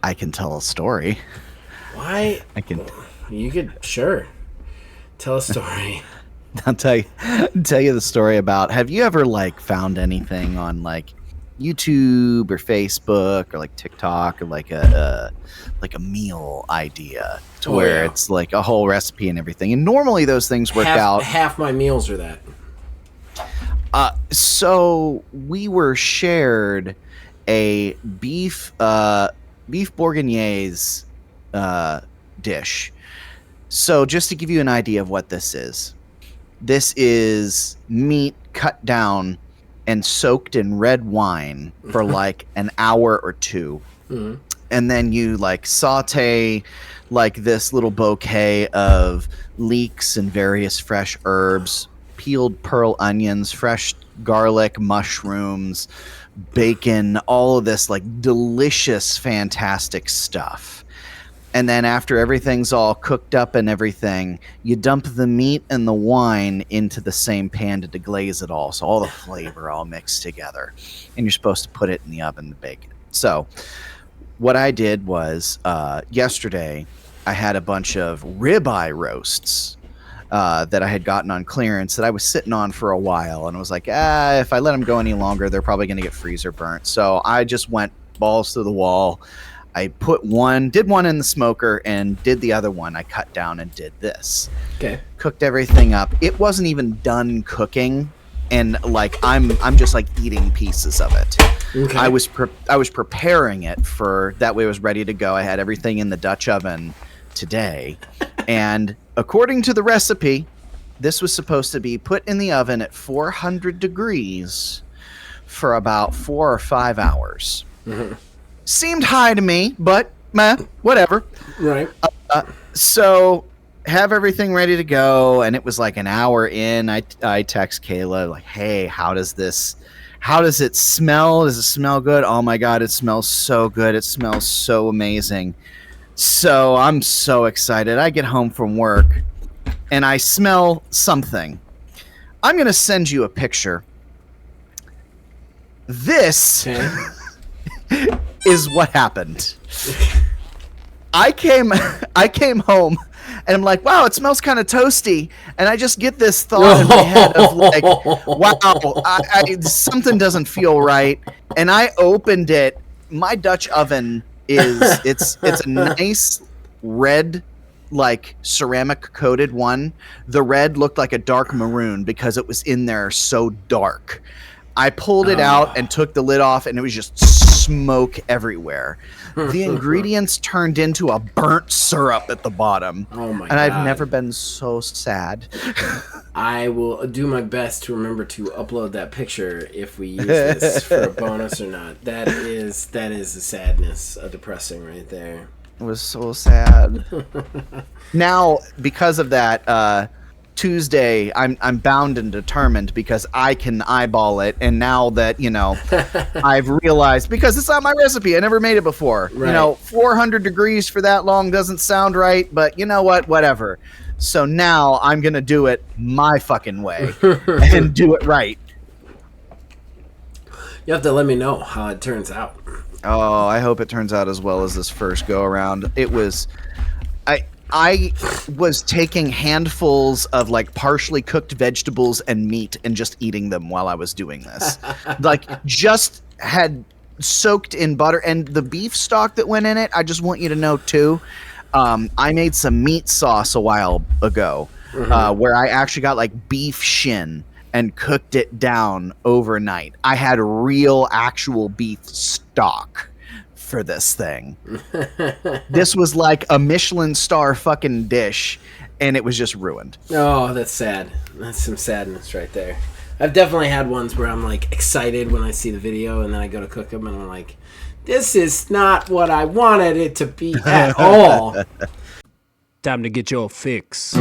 I can tell a story. Why? I can. You could, sure. Tell a story. I'll tell you the story about. Have you ever like found anything on like YouTube or Facebook or like TikTok or like a meal idea to where Yeah. it's like a whole recipe and everything? And normally those things work out. Half my meals are that. So we were shared a beef bourguignon dish. So just to give you an idea of what this is meat cut down and soaked in red wine for like an hour or two. Mm-hmm. And then you like saute like this little bouquet of leeks and various fresh herbs, peeled pearl onions, fresh garlic, mushrooms, bacon, all of this like delicious, fantastic stuff. And then after everything's all cooked up and everything, you dump the meat and the wine into the same pan to deglaze it all. So all the flavor all mixed together. And you're supposed to put it in the oven to bake it. So what I did was yesterday I had a bunch of ribeye roasts that I had gotten on clearance that I was sitting on for a while. And I was like, if I let them go any longer, they're probably going to get freezer burnt. So I just went balls to the wall. I did one in the smoker and did the other one. I cut down and did this. Okay. Cooked everything up. It wasn't even done cooking, and like I'm just like eating pieces of it. Okay. I was preparing it for that way. It was ready to go. I had everything in the Dutch oven today, and according to the recipe, this was supposed to be put in the oven at 400 degrees for about 4 or 5 hours. Mm-hmm. Seemed high to me, but whatever. Right. So have everything ready to go, and it was like an hour in. I text Kayla like, "Hey, how does it smell? Does it smell good? Oh my god, it smells so good. It smells so amazing." So I'm so excited. I get home from work and I smell something. I'm going to send you a picture. This is what happened. I came home and I'm like, wow, it smells kind of toasty. And I just get this thought in my head of like, wow, something doesn't feel right. And I opened it. My Dutch oven it's a nice red, like ceramic coated one. The red looked like a dark maroon because it was in there so dark. I pulled it out and took the lid off, and it was just smoke everywhere. The ingredients turned into a burnt syrup at the bottom. Oh my god. And I've never been so sad. I will do my best to remember to upload that picture if we use this for a bonus or not. That is a sadness, a depressing right there. It was so sad. Now, because of that, Tuesday, I'm bound and determined because I can eyeball it, and now that I've realized, because it's not my recipe, I never made it before. Right. 400 degrees for that long doesn't sound right, but you know what? Whatever. So now I'm gonna do it my fucking way and do it right. You have to let me know how it turns out. Oh, I hope it turns out as well as this first go around. It was, I was taking handfuls of like partially cooked vegetables and meat and just eating them while I was doing this. Like just had soaked in butter, and the beef stock that went in it. I just want you to know too. I made some meat sauce a while ago, where I actually got like beef shin and cooked it down overnight. I had real actual beef stock for this thing. This was like a Michelin star fucking dish, and it was just ruined. Oh, that's sad. That's some sadness right there. I've definitely had ones where I'm like excited when I see the video, and then I go to cook them and I'm like, this is not what I wanted it to be at all. Time to get your fix.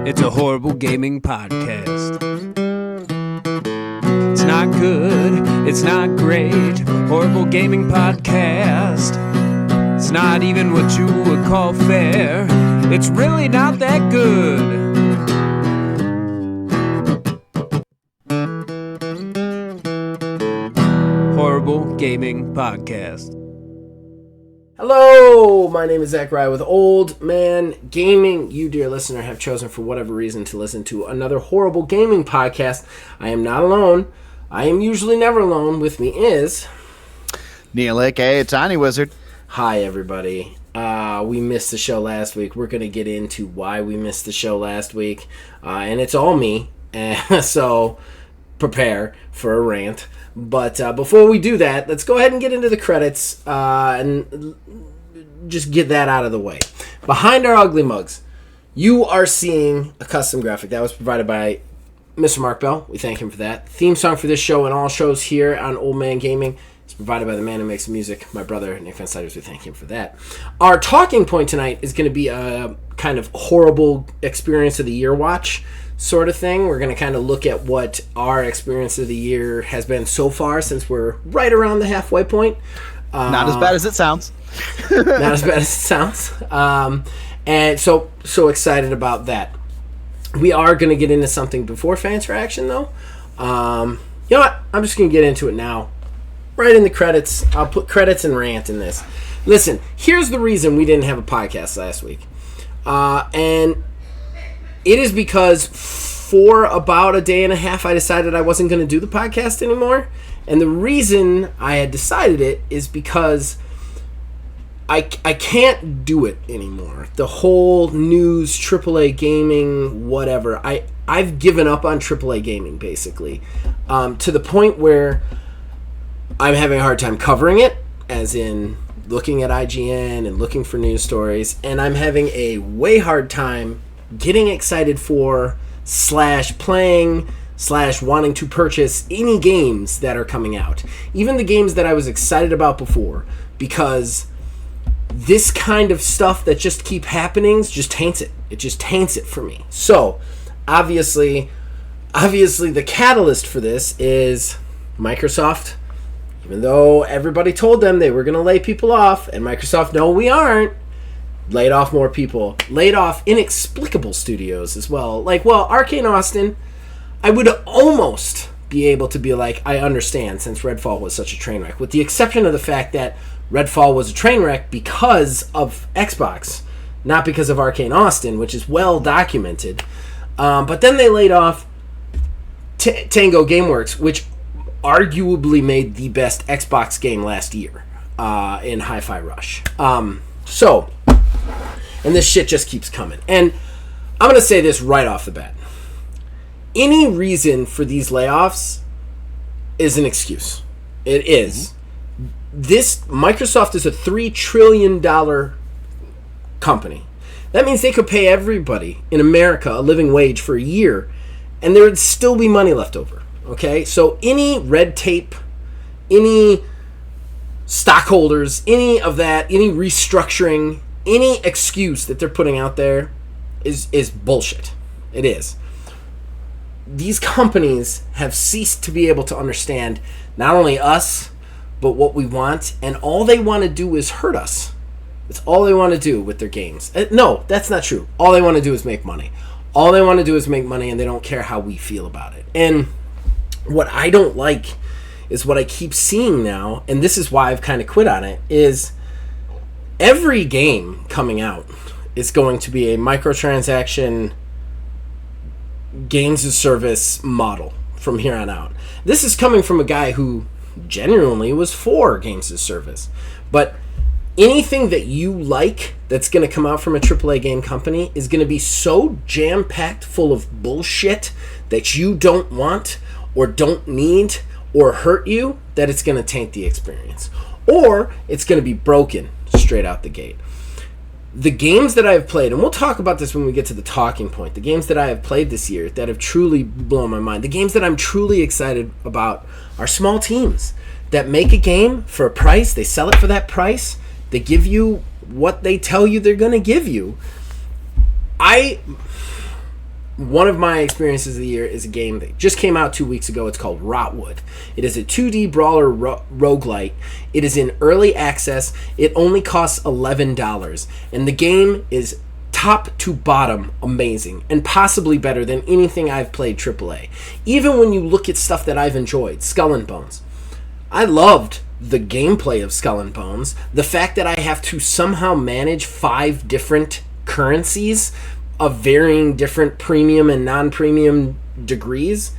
It's a horrible gaming podcast. It's not good, it's not great. Horrible gaming podcast. It's not even what you would call fair. It's really not that good. Gaming Podcast. Hello, my name is Zach Rye with Old Man Gaming. You, dear listener, have chosen for whatever reason to listen to another horrible gaming podcast. I am not alone. I am usually never alone. With me is... Neil, aka Tiny Wizard. Hi, everybody. We missed the show last week. We're going to get into why we missed the show last week. And it's all me. So prepare for a rant. But before we do that, let's go ahead and get into the credits and just get that out of the way. Behind our ugly mugs, you are seeing a custom graphic that was provided by Mr. Mark Bell. We thank him for that. Theme song for this show and all shows here on Old Man Gaming is provided by the man who makes music, my brother, Nick Van Siders. We thank him for that. Our talking point tonight is going to be a kind of horrible experience of the year watch sort of thing. We're going to kind of look at what our experience of the year has been so far, since we're right around the halfway point. Not as bad as it sounds. Not as bad as it sounds. And so excited about that. We are going to get into something before fan interaction, though. You know what? I'm just going to get into it now. Right in the credits. I'll put credits and rant in this. Listen, here's the reason we didn't have a podcast last week. And it is because for about a day and a half, I decided I wasn't going to do the podcast anymore. And the reason I had decided it is because I can't do it anymore. The whole news, AAA gaming, whatever. I've given up on AAA gaming, basically, to the point where I'm having a hard time covering it, as in looking at IGN and looking for news stories. And I'm having a way hard time getting excited for / playing / wanting to purchase any games that are coming out. Even the games that I was excited about before, because this kind of stuff that just keep happening just taints it. It just taints it for me. So, obviously the catalyst for this is Microsoft. Even though everybody told them they were going to lay people off, and Microsoft, no, we aren't. Laid off more people. Laid off inexplicable studios as well. Like, well, Arcane Austin, I would almost be able to be like, I understand, since Redfall was such a train wreck. With the exception of the fact that Redfall was a train wreck because of Xbox, not because of Arcane Austin, which is well documented. But then they laid off Tango Gameworks, which arguably made the best Xbox game last year in Hi-Fi Rush. And this shit just keeps coming. And I'm going to say this right off the bat. Any reason for these layoffs is an excuse. It is. This Microsoft is a $3 trillion company. That means they could pay everybody in America a living wage for a year, and there would still be money left over. Okay? So any red tape, any stockholders, any of that, any restructuring, any excuse that they're putting out there is bullshit. It is. These companies have ceased to be able to understand not only us, but what we want, and all they want to do is hurt us. That's all they want to do with their games. No, that's not true. All they want to do is make money. All they want to do is make money, and they don't care how we feel about it. And what I don't like is what I keep seeing now, and this is why I've kind of quit on it, is every game coming out is going to be a microtransaction games as service model from here on out. This is coming from a guy who genuinely was for games as service. But anything that you like that's going to come out from a AAA game company is going to be so jam-packed full of bullshit that you don't want or don't need or hurt you that it's going to taint the experience. Or it's going to be broken straight out the gate. The games that I have played, and we'll talk about this when we get to the talking point, the games that I have played this year that have truly blown my mind, the games that I'm truly excited about are small teams that make a game for a price, they sell it for that price, they give you what they tell you they're going to give you. One of my experiences of the year is a game that just came out 2 weeks ago. It's called Rotwood. It is a 2D brawler roguelite. It is in early access. It only costs $11. And the game is top to bottom amazing and possibly better than anything I've played AAA. Even when you look at stuff that I've enjoyed, Skull and Bones. I loved the gameplay of Skull and Bones, the fact that I have to somehow manage 5 different currencies of varying different premium and non-premium degrees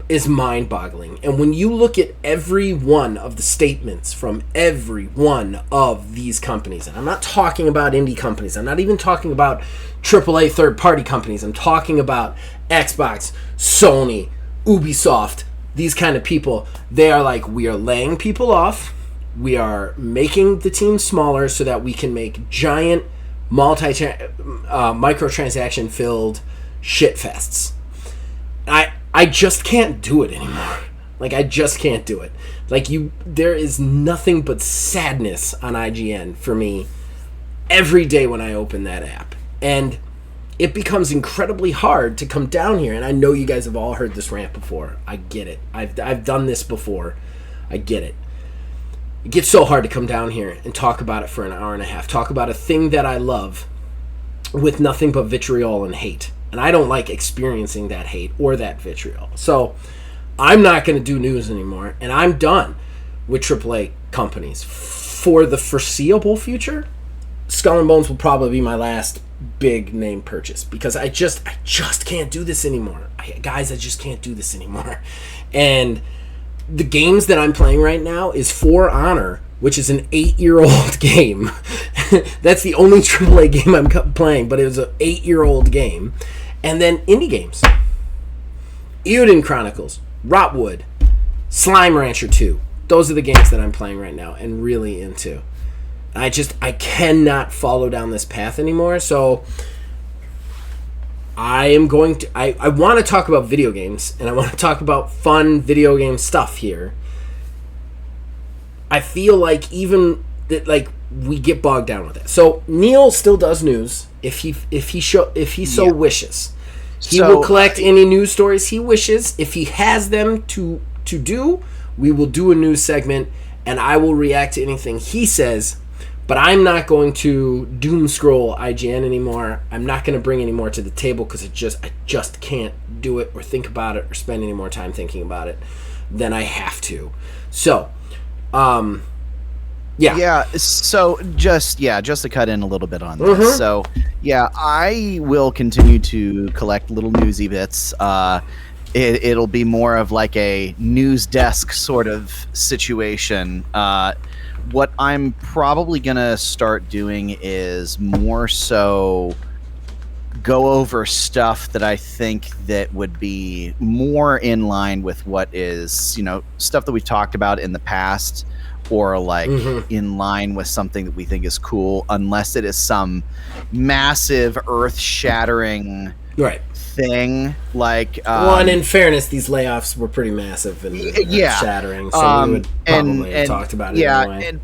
is mind-boggling. And when you look at every one of the statements from every one of these companies, and I'm not talking about indie companies, I'm not even talking about AAA third-party companies, I'm talking about Xbox, Sony, Ubisoft, these kind of people, they are like, we are laying people off, we are making the team smaller so that we can make giant microtransaction filled shit fests. I just can't do it anymore. Like, I just can't do it. Like, there is nothing but sadness on IGN for me every day when I open that app. And it becomes incredibly hard to come down here. And I know you guys have all heard this rant before. I get it. I've done this before. I get it. It gets so hard to come down here and talk about it for an hour and a half. Talk about a thing that I love with nothing but vitriol and hate. And I don't like experiencing that hate or that vitriol. So I'm not going to do news anymore. And I'm done with AAA companies. For the foreseeable future, Skull and Bones will probably be my last big name purchase. Because I just can't do this anymore. Guys, I just can't do this anymore. And the games that I'm playing right now is For Honor, which is an 8-year-old game. That's the only AAA game I'm playing, but it was an 8-year-old game. And then indie games. Eiyuden Chronicles, Rotwood, Slime Rancher 2. Those are the games that I'm playing right now and really into. I cannot follow down this path anymore, so I want to talk about video games, and I want to talk about fun video game stuff here. I feel like even that, like, we get bogged down with it. So Neil still does news if he so wishes. He will collect any news stories he wishes. If he has them to do, we will do a news segment, and I will react to anything he says. But I'm not going to doom scroll IGN anymore. I'm not going to bring any more to the table because I just can't do it or think about it or spend any more time thinking about it than I have to. So, so just to cut in a little bit on this. So I will continue to collect little newsy bits. It'll be more of like a news desk sort of situation. What I'm probably gonna start doing is more so go over stuff that I think that would be more in line with what is, stuff that we've talked about in the past, or like in line with something that we think is cool, unless it is some massive earth-shattering thing. Like, and in fairness, these layoffs were pretty massive and shattering, so we would probably have talked about it anyway. And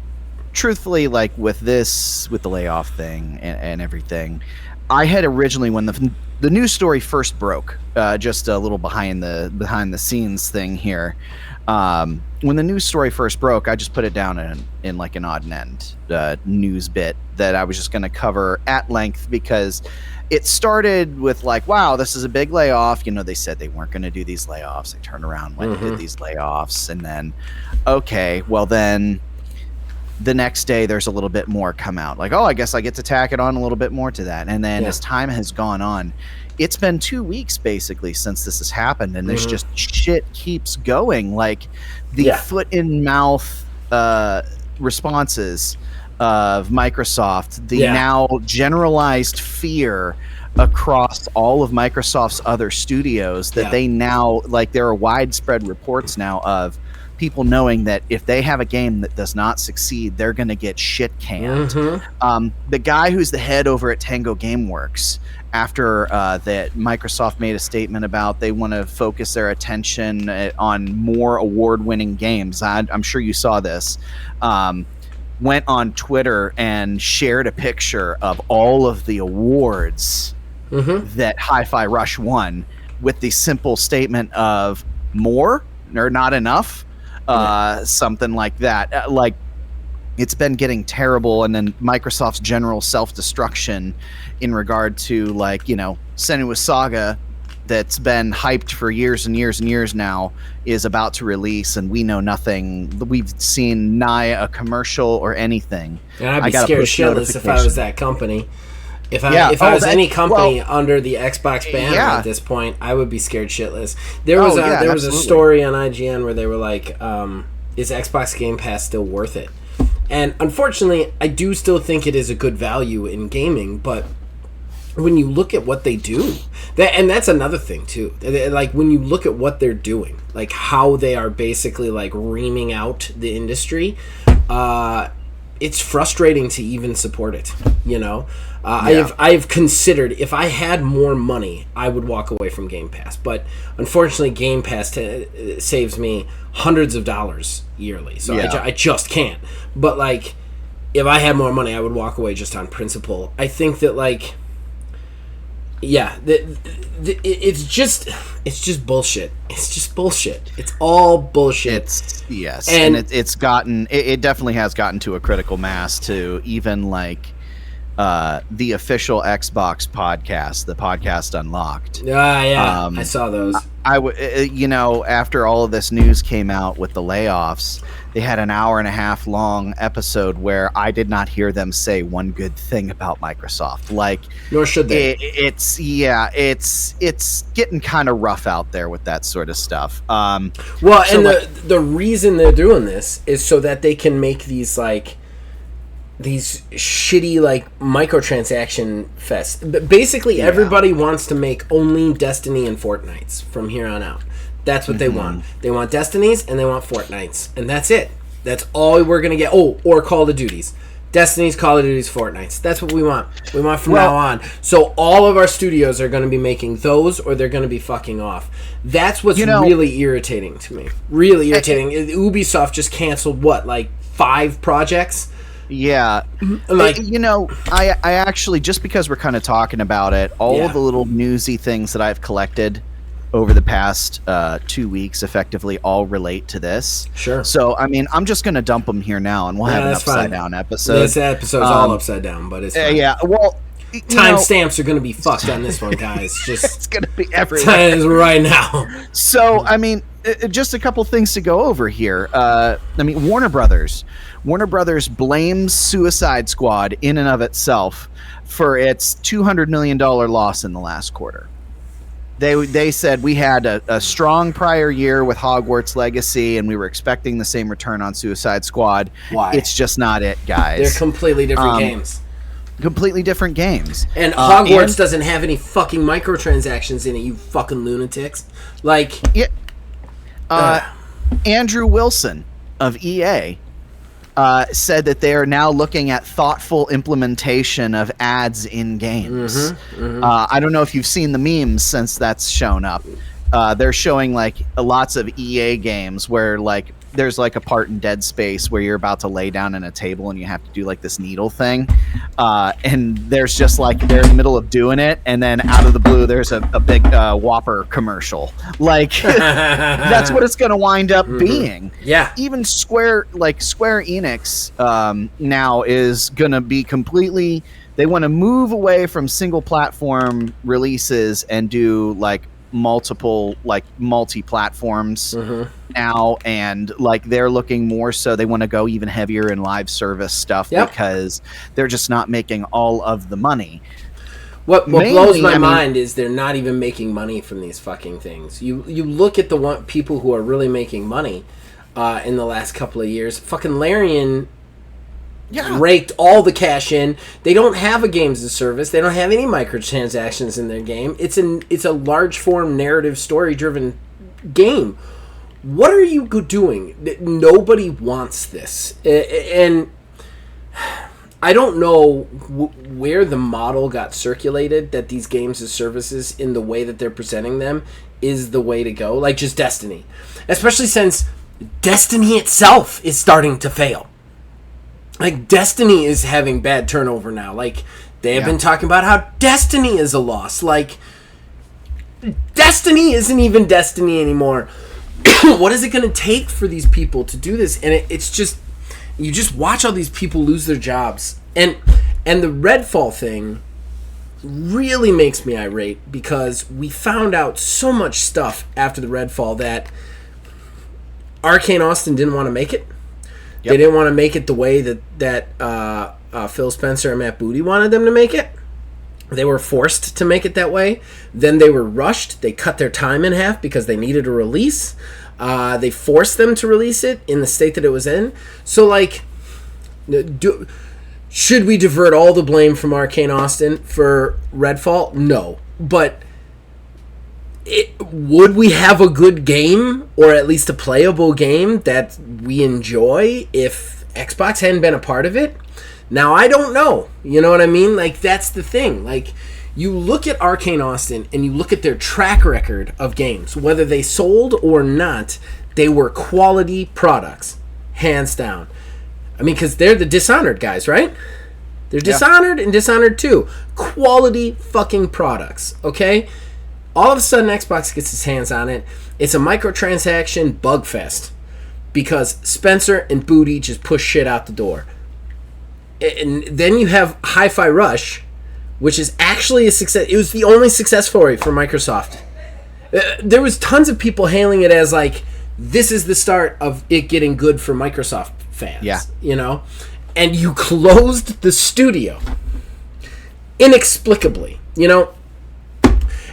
truthfully, like with the layoff thing and everything, I had originally, when the news story first broke, just a little behind the scenes thing here. When the news story first broke, I just put it down in like an odd and end news bit that I was just going to cover at length, because it started with like, wow, this is a big layoff. They said they weren't going to do these layoffs. They turned around, went and did these layoffs, and then, okay, well then the next day there's a little bit more come out. Like, oh, I guess I get to tack it on a little bit more to that. And then as time has gone on, it's been 2 weeks basically since this has happened, and there's just shit keeps going. Like the foot in mouth responses of Microsoft, the now generalized fear across all of Microsoft's other studios that they now, like, there are widespread reports now of people knowing that if they have a game that does not succeed, they're going to get shit canned. The guy who's the head over at Tango Gameworks, after that Microsoft made a statement about they want to focus their attention on more award-winning games. I'm sure you saw this. Went on Twitter and shared a picture of all of the awards that Hi-Fi Rush won, with the simple statement of more or not enough, something like that. Like, it's been getting terrible. And then Microsoft's general self-destruction in regard to, like, Senua's Saga, that's been hyped for years and years and years now is about to release, and we know nothing. We've seen nigh a commercial or anything. And I'd be scared shitless if I was that company. If I was any company under the Xbox banner at this point, I would be scared shitless. There was a story on IGN where they were like, is Xbox Game Pass still worth it? And unfortunately, I do still think it is a good value in gaming, but when you look at what they do, and that's another thing too, like when you look at what they're doing, like how they are basically like reaming out the industry, it's frustrating to even support it, you know? I've considered, if I had more money, I would walk away from Game Pass. But unfortunately, Game Pass saves me hundreds of dollars yearly. So I just can't. But, like, if I had more money, I would walk away just on principle. I think that, like, it's just bullshit. It's just bullshit. It's all bullshit. And it's gotten, it definitely has gotten to a critical mass to even, like, the official Xbox podcast, the Podcast Unlocked. I saw those. After all of this news came out with the layoffs, they had an 1.5 hour long episode where I did not hear them say one good thing about Microsoft. Like, nor should they. It's getting kind of rough out there with that sort of stuff. The reason they're doing this is so that they can make these shitty like microtransaction fest. Basically, everybody wants to make only Destiny and Fortnites from here on out. That's what they want. They want Destinies and they want Fortnites, and that's it. That's all we're gonna get. Oh, or Call of Duties. Destinies, Call of Duties, Fortnites. That's what we want. We want from now on. So all of our studios are going to be making those, or they're going to be fucking off. That's what's really irritating to me. Really irritating. Ubisoft just canceled, 5 projects? Yeah. I actually, just because we're kind of talking about it, all of the little newsy things that I've collected over the past 2 weeks effectively all relate to this. Sure. So, I mean, I'm just going to dump them here now, and we'll have an upside-down episode. This episode's all upside down, but it's fine. Timestamps are going to be fucked on this one, guys. Just it's going to be everywhere. Right now. So, I mean, just a couple things to go over here. Warner Brothers blames Suicide Squad in and of itself for its $200 million loss in the last quarter. They said we had a strong prior year with Hogwarts Legacy, and we were expecting the same return on Suicide Squad. Why? It's just not it, guys. They're completely different games. Completely different games. And Hogwarts doesn't have any fucking microtransactions in it, you fucking lunatics. Andrew Wilson of EA said that they are now looking at thoughtful implementation of ads in games. I don't know if you've seen the memes since that's shown up. They're showing lots of EA games where there's a part in Dead Space where you're about to lay down in a table and you have to do this needle thing, and there's just they're in the middle of doing it, and then out of the blue there's a big Whopper commercial. That's what it's going to wind up being. Yeah. Even Square Enix now is going to be completely. They want to move away from single platform releases and do multiple multi-platforms now, and they're looking more so they want to go even heavier in live service stuff because they're just not making all of the money. What blows my mind is they're not even making money from these fucking things. You look at the people who are really making money in the last couple of years. Fucking Larian raked all the cash in. They don't have a games as a service. They don't have any microtransactions in their game. It's a large form narrative story driven game. What are you doing? Nobody wants this, and I don't know where the model got circulated that these games as services in the way that they're presenting them is the way to go. Just Destiny, especially since Destiny itself is starting to fail. Destiny is having bad turnover now. They have been talking about how Destiny is a loss. Destiny isn't even Destiny anymore. What is it going to take for these people to do this? And it's just, you just watch all these people lose their jobs. And the Redfall thing really makes me irate because we found out so much stuff after the Redfall that Arcane Austin didn't want to make it. Yep. They didn't want to make it the way that Phil Spencer and Matt Booty wanted them to make it. They were forced to make it that way. Then they were rushed. They cut their time in half because they needed a release. They forced them to release it in the state that it was in. So, like, should we divert all the blame from Arcane Austin for Redfall? No. But would we have a good game, or at least a playable game that we enjoy, if Xbox hadn't been a part of it? Now, I don't know. You know what I mean? Like, that's the thing. Like, you look at Arcane Austin and you look at their track record of games, whether they sold or not, they were quality products, hands down. I mean, because they're the Dishonored guys, right? They're Dishonored and Dishonored 2. Quality fucking products, okay? All of a sudden, Xbox gets its hands on it. It's a microtransaction bug fest because Spencer and Booty just push shit out the door. And then you have Hi-Fi Rush, which is actually a success. It was the only success story for Microsoft. There was tons of people hailing it as like, this is the start of it getting good for Microsoft fans. Yeah. You know? And you closed the studio. Inexplicably. You know?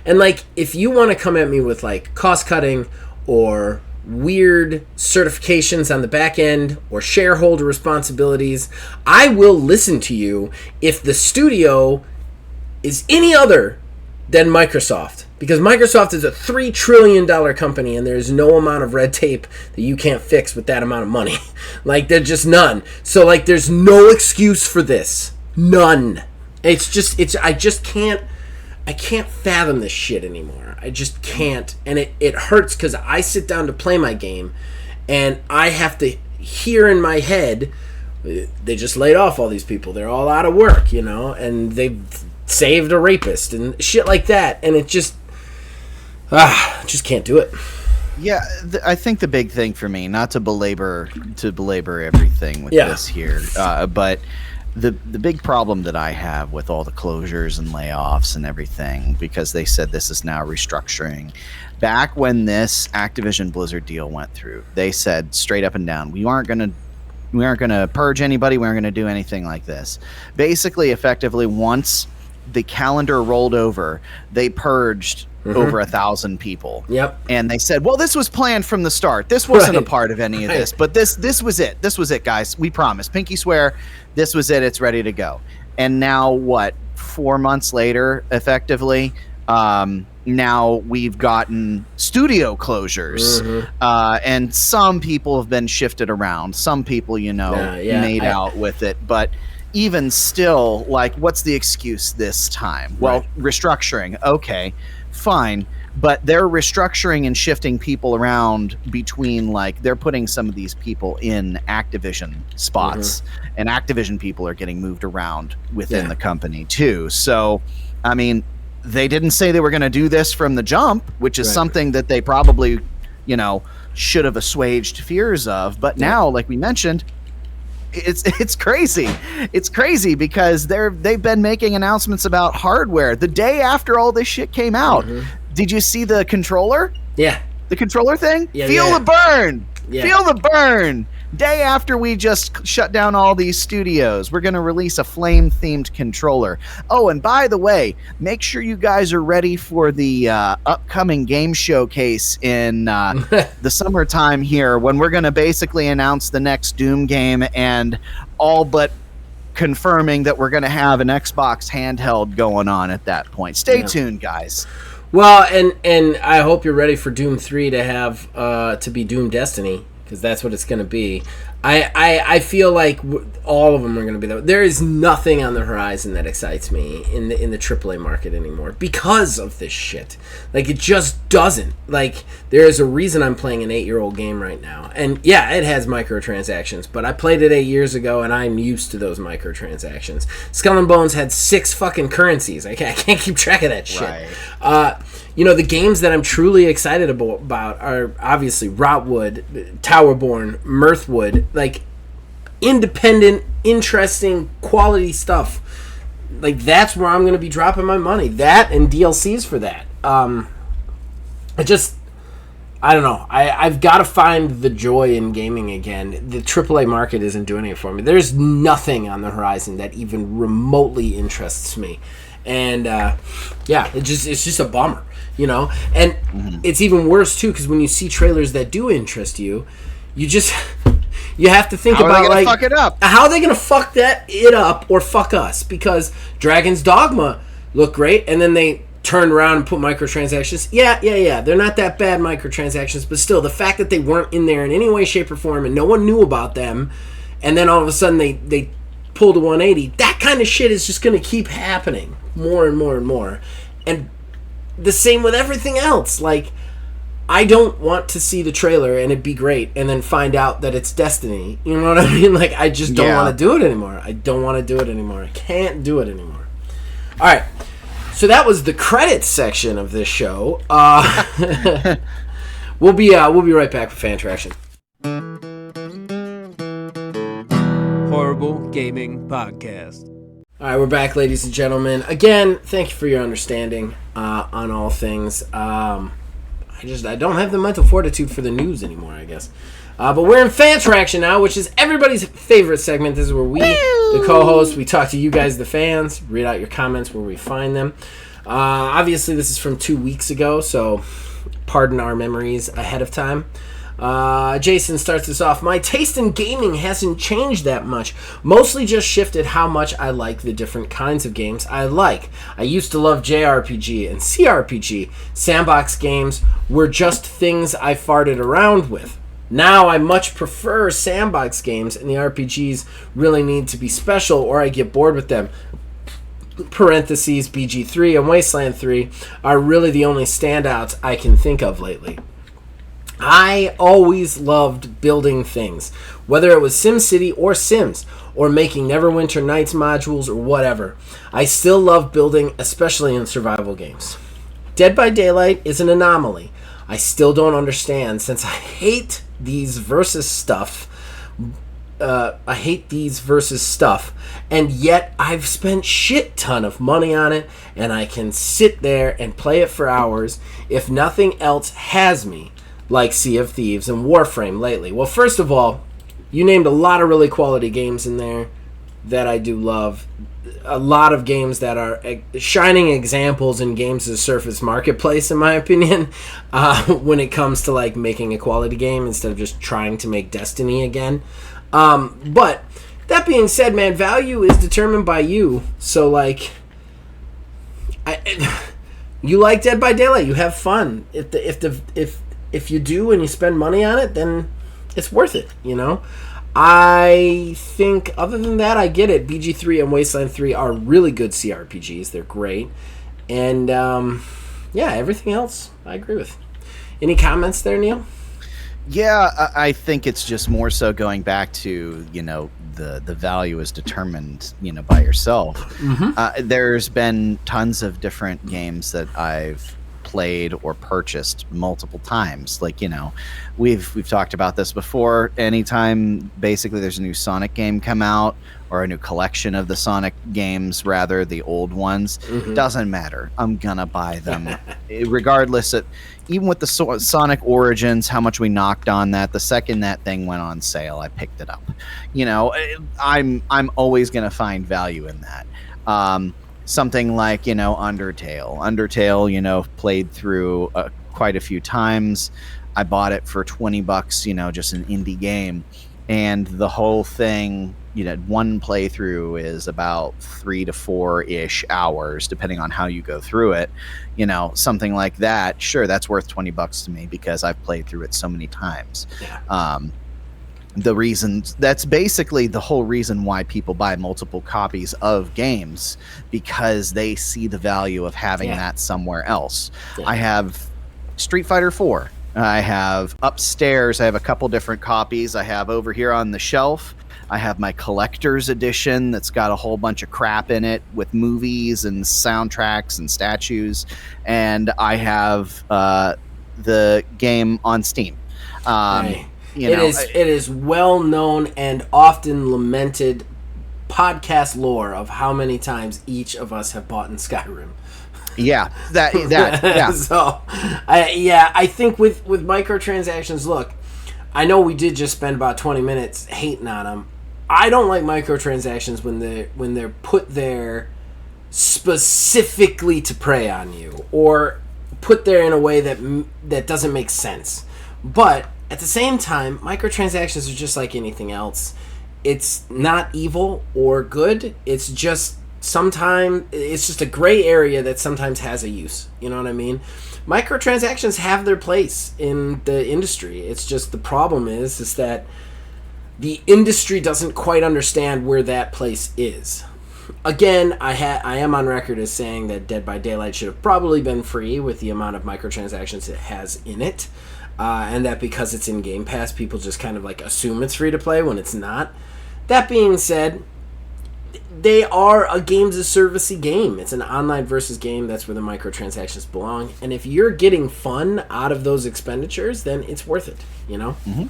And like, if you want to come at me with like cost cutting or weird certifications on the back end or shareholder responsibilities, I will listen to you if the studio is any other than Microsoft, because Microsoft is a $3 trillion company and there's no amount of red tape that you can't fix with that amount of money. Like, there's just none. So like, there's no excuse for this. None. I can't fathom this shit anymore. I just can't. And it hurts because I sit down to play my game and I have to hear in my head, they just laid off all these people. They're all out of work, you know, and they've saved a rapist and shit like that. And it just can't do it. Yeah, I think the big thing for me, not to belabor everything with this here, but the big problem that I have with all the closures and layoffs and everything, because they said this is now restructuring. Back when this Activision Blizzard deal went through, they said straight up and down, we aren't going to purge anybody. We aren't going to do anything like this. Basically, effectively, once the calendar rolled over, they purged over 1,000 people. Yep. And they said, well, this was planned from the start. This wasn't a part of any of this, but this was it. This was it, guys. We promise. Pinky swear, this was it. It's ready to go. And now what? 4 months later, effectively, now we've gotten studio closures, and some people have been shifted around. Some people, made out with it, but even still, like, what's the excuse this time? Well, restructuring. Okay, fine. But they're restructuring and shifting people around between, like, they're putting some of these people in Activision spots, and Activision people are getting moved around within the company too. So, I mean, they didn't say they were going to do this from the jump, which is something that they probably, should have assuaged fears of. But now, like we mentioned, it's crazy. It's crazy because they've been making announcements about hardware the day after all this shit came out. Did you see the controller? Yeah. The controller thing? Yeah, Feel the burn. Yeah. Feel the burn. Day after we just shut down all these studios, we're going to release a flame-themed controller. Oh, and by the way, make sure you guys are ready for the upcoming game showcase in the summertime here, when we're going to basically announce the next Doom game and all but confirming that we're going to have an Xbox handheld going on at that point. Stay tuned, guys. Well, and I hope you're ready for Doom 3 to have to be Doom Destiny, because that's what it's going to be. I feel like all of them are going to be there. There is nothing on the horizon that excites me in the AAA market anymore because of this shit. Like, it just doesn't. Like, there is a reason I'm playing an 8-year-old game right now. And yeah, it has microtransactions, but I played it 8 years ago and I'm used to those microtransactions. Skull and Bones had 6 fucking currencies. I can't keep track of that shit. Right. The games that I'm truly excited about are obviously Rotwood, Towerborn, Mirthwood, like independent, interesting, quality stuff. like that's where I'm going to be dropping my money. That and DLCs for that. I don't know. I've got to find the joy in gaming again. The AAA market isn't doing it for me. There's nothing on the horizon that even remotely interests me. And it's just a bummer, you know? And it's even worse too, because when you see trailers that do interest you, you have to think how about, are they gonna like, fuck it up? How are they going to fuck it up or fuck us? Because Dragon's Dogma looked great, and then they turned around and put microtransactions. Yeah. They're not that bad, microtransactions, but still, the fact that they weren't in there in any way, shape, or form, and no one knew about them, and then all of a sudden they pulled a 180, that kind of shit is just going to keep happening more and more and more. And the same with everything else. Like, I don't want to see the trailer and it be great and then find out that it's Destiny. You know what I mean? Like, I just don't want to do it anymore. I don't want to do it anymore. I can't do it anymore. All right. So that was the credits section of this show. We'll be right back with Fan Traction. Horrible Gaming Podcast. All right, we're back, ladies and gentlemen. Again, thank you for your understanding on all things. I don't have the mental fortitude for the news anymore, I guess. But we're in Fan Traction now, which is everybody's favorite segment. This is where we, the co-hosts, we talk to you guys, the fans, read out your comments where we find them. Obviously, this is from 2 weeks ago, so pardon our memories ahead of time. Jason starts us off. My taste in gaming hasn't changed that much. Mostly just shifted how much I like the different kinds of games I like. I used to love JRPG and CRPG. Sandbox games were just things I farted around with. Now I much prefer sandbox games, and the RPGs really need to be special or I get bored with them. Parentheses, BG3 and Wasteland 3 are really the only standouts I can think of lately. I always loved building things, whether it was SimCity or Sims, or making Neverwinter Nights modules or whatever. I still love building, especially in survival games. Dead by Daylight is an anomaly. I still don't understand, since I hate these versus stuff. And yet I've spent shit ton of money on it, and I can sit there and play it for hours if nothing else has me, like Sea of Thieves and Warframe lately. Well, first of all, you named a lot of really quality games in there that I do love. A lot of games that are shining examples in games as a Surface Marketplace, in my opinion, when it comes to like making a quality game instead of just trying to make Destiny again. But that being said, man, value is determined by you. So like, you like Dead by Daylight, you have fun. If you do and you spend money on it, then it's worth it, you know? I think, other than that, I get it. BG3 and Wasteland 3 are really good CRPGs. They're great. And, everything else I agree with. Any comments there, Neil? Yeah, I think it's just more so going back to, the value is determined, by yourself. Mm-hmm. There's been tons of different games that I've played or purchased multiple times. Like, we've talked about this before. Anytime basically there's a new Sonic game come out, or a new collection of the Sonic games, rather, the old ones, doesn't matter. I'm gonna buy them. Regardless of, even with the Sonic Origins, how much we knocked on that, the second that thing went on sale, I picked it up. I'm always gonna find value in that. Something like, Undertale, played through quite a few times. I bought it for $20, just an indie game. And the whole thing, one playthrough is about 3 to 4-ish hours, depending on how you go through it. Something like that. Sure, that's worth $20 to me because I've played through it so many times. Yeah. That's basically the whole reason why people buy multiple copies of games, because they see the value of having that somewhere else. Yeah. I have Street Fighter 4. I have upstairs, I have a couple different copies. I have over here on the shelf, I have my collector's edition that's got a whole bunch of crap in it with movies and soundtracks and statues. And I have the game on Steam. It is well known and often lamented podcast lore of how many times each of us have bought in Skyrim. Yeah, yeah. So, I think with microtransactions, look, I know we did just spend about 20 minutes hating on them. I don't like microtransactions when they're put there specifically to prey on you, or put there in a way that doesn't make sense. But at the same time, microtransactions are just like anything else. It's not evil or good. It's just a gray area that sometimes has a use. You know what I mean? Microtransactions have their place in the industry. It's just the problem is that the industry doesn't quite understand where that place is. Again, I am on record as saying that Dead by Daylight should have probably been free with the amount of microtransactions it has in it, and that because it's in Game Pass, people just kind of like assume it's free to play when it's not. That being said, they are a games as servicey game. It's an online versus game. That's where the microtransactions belong. And if you're getting fun out of those expenditures, then it's worth it. You know. Mm-hmm.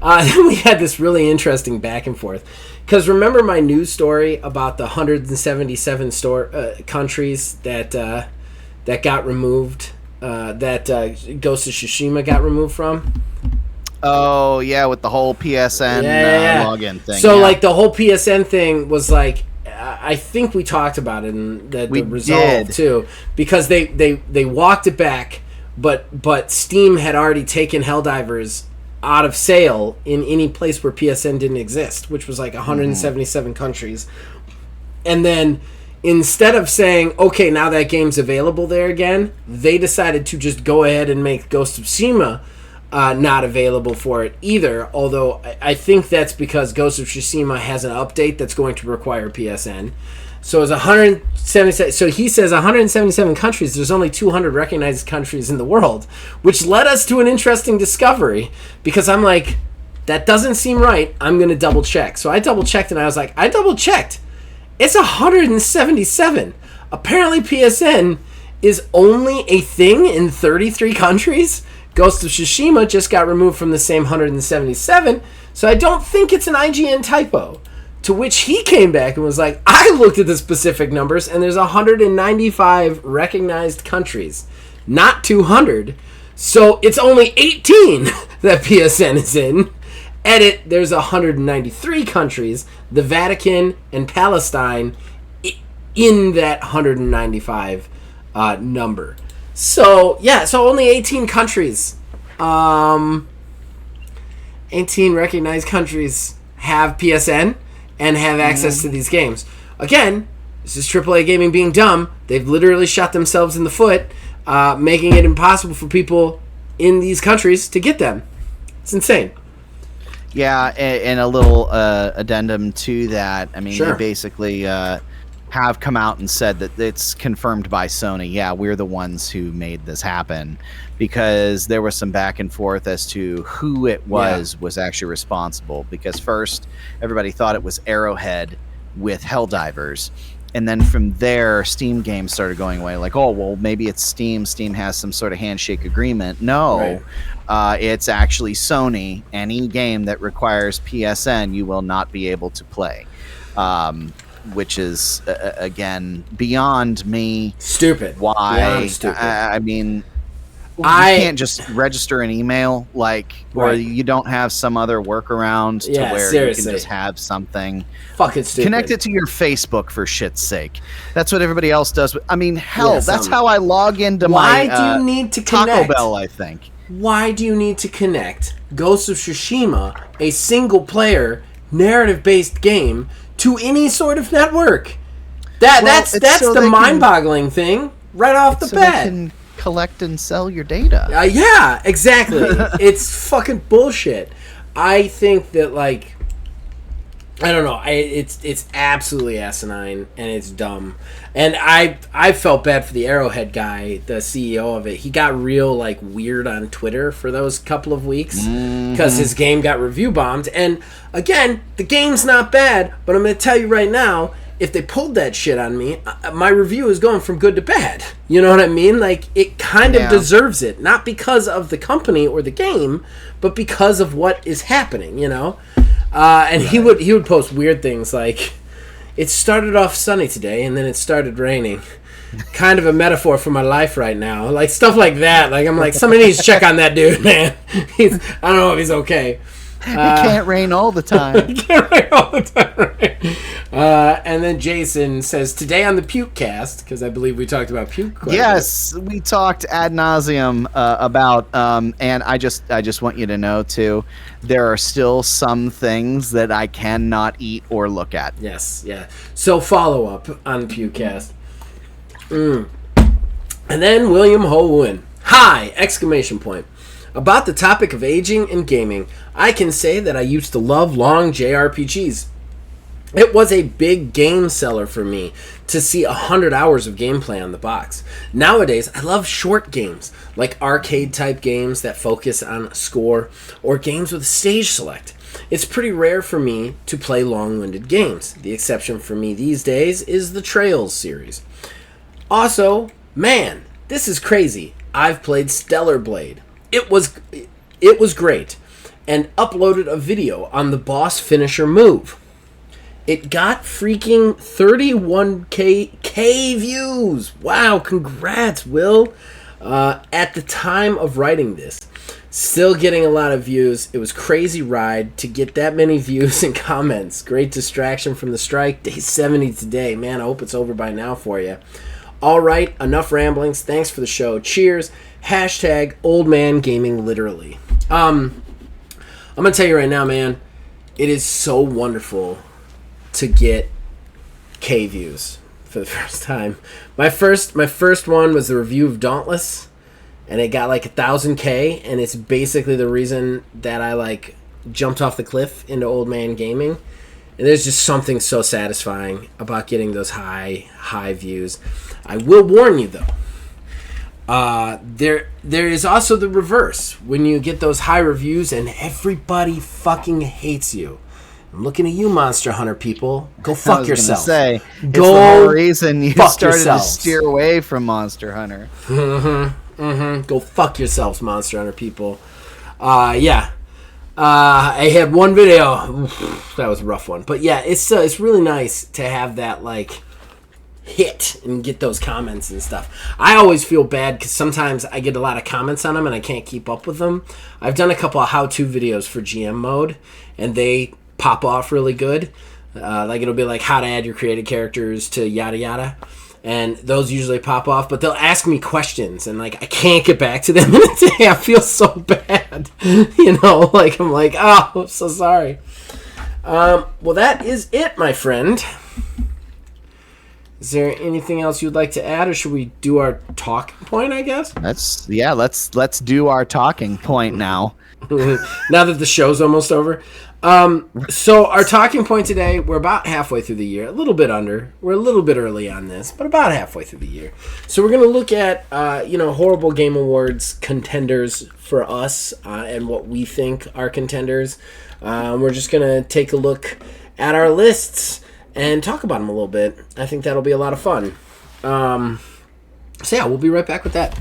Then we had this really interesting back and forth. Because remember my news story about the 177 countries that got removed, that Ghost of Tsushima got removed from? Oh, yeah, with the whole PSN login thing. So, like, the whole PSN thing was, like, I think we talked about it in the Resolve, too. Because they walked it back, but Steam had already taken Helldivers out of sale in any place where PSN didn't exist, which was like 177 countries. And then instead of saying, okay, now that game's available there again, they decided to just go ahead and make Ghost of Tsushima not available for it either, although I think that's because Ghost of Tsushima has an update that's going to require PSN. So it's 177. So he says 177 countries. There's only 200 recognized countries in the world, which led us to an interesting discovery. Because I'm like, that doesn't seem right. I'm going to double check. So I double checked, and I was like, I double checked. It's 177. Apparently, PSN is only a thing in 33 countries. Ghost of Tsushima just got removed from the same 177. So I don't think it's an IGN typo. To which he came back and was like, I looked at the specific numbers, and there's 195 recognized countries, not 200. So it's only 18 that PSN is in. Edit, there's 193 countries, the Vatican and Palestine in that 195 number. So, yeah, so only 18 countries. 18 recognized countries have PSN and have access to these games. Again, this is AAA Gaming being dumb. They've literally shot themselves in the foot, making it impossible for people in these countries to get them. It's insane. Yeah, and a little addendum to that. I mean, Sure. They basically have come out and said that it's confirmed by Sony. Yeah, we're the ones who made this happen, because there was some back and forth as to who it was actually responsible. Because first, everybody thought it was Arrowhead with Helldivers. And then from there, Steam games started going away. Like, oh, well, maybe it's Steam. Steam has some sort of handshake agreement. No, it's actually Sony. Any game that requires PSN, you will not be able to play. Which is, again, beyond me. Stupid. Why? Beyond stupid. I mean, you can't just register an email, or you don't have some other workaround to where seriously. you can just have something. Fucking stupid. Connect it to your Facebook, for shit's sake. That's what everybody else does. I mean, hell, Yeah, that's how I log into my Why do you need to Taco connect? Bell, I think. Why do you need to connect Ghost of Tsushima, a single-player, narrative-based game, to any sort of network? That's so the they mind-boggling thing right off the so bat. they can collect and sell your data. Yeah, exactly. It's fucking bullshit. I think that, like, I don't know. It's absolutely asinine, and it's dumb. And I felt bad for the Arrowhead guy, the CEO of it. He got real, like, weird on Twitter for those couple of weeks because his game got review bombed. And again, the game's not bad, but I'm going to tell you right now, if they pulled that shit on me, my review is going from good to bad. You know what I mean? Like, it kind of deserves it. Not because of the company or the game, but because of what is happening, you know? And he would post weird things like, "It started off sunny today, and then it started raining. Kind of a metaphor for my life right now." Like stuff like that. Like I'm like, somebody needs to check on that dude, man. I don't know if he's okay. It can't rain all the time. It can't rain all the time, right? And then Jason says, today on the Puke Cast, because I believe we talked about puke. Yes, we talked ad nauseum about, and I just want you to know too, there are still some things that I cannot eat or look at. Yes, yeah. So follow up on Puke Cast. And then William Holwyn. Hi! Exclamation point. About the topic of aging and gaming, I can say that I used to love long JRPGs. It was a big game seller for me to see 100 hours of gameplay on the box. Nowadays, I love short games, like arcade-type games that focus on score, or games with stage select. It's pretty rare for me to play long-winded games. The exception for me these days is the Trails series. Also, man, this is crazy. I've played Stellar Blade. It was great, and uploaded a video on the boss finisher move. It got freaking 31k views. Wow, congrats, Will. At the time of writing this, still getting a lot of views. It was crazy ride to get that many views and comments. Great distraction from the strike. Day 70 today. Man, I hope it's over by now for you. All right, enough ramblings. Thanks for the show. Cheers. Hashtag old man gaming literally. I'm going to tell you right now, man, it is so wonderful to get K views for the first time. My first one was the review of Dauntless, and it got like 1,000K, and it's basically the reason that I like jumped off the cliff into old man gaming. And there's just something so satisfying about getting those high views. I will warn you though. There is also the reverse. When you get those high reviews and everybody fucking hates you. I'm looking at you, Monster Hunter people. Go fuck yourself. Say, go it's the whole reason you started yourselves. to steer away from Monster Hunter. Go fuck yourselves, Monster Hunter people. Yeah. I had one video. Oof, that was a rough one. But yeah, it's really nice to have that like hit and get those comments and stuff. I always feel bad because sometimes I get a lot of comments on them and I can't keep up with them. I've done a couple of how-to videos for GM mode, and they pop off really good. Like it'll be like how to add your created characters to yada yada, and those usually pop off. But they'll ask me questions, and like I can't get back to them in a day. I feel so bad, you know. Like I'm like, oh, I'm so sorry. Well, that is it, my friend. Is there anything else you'd like to add, or should we do our talking point, I guess? Let's do our talking point now. Now that the show's almost over. So our talking point today, we're about halfway through the year, a little bit under. We're a little bit early on this, but about halfway through the year. So we're going to look at, Horrible Game Awards contenders for us and what we think are contenders. We're just going to take a look at our lists and talk about them a little bit. I think that'll be a lot of fun. So yeah, we'll be right back with that.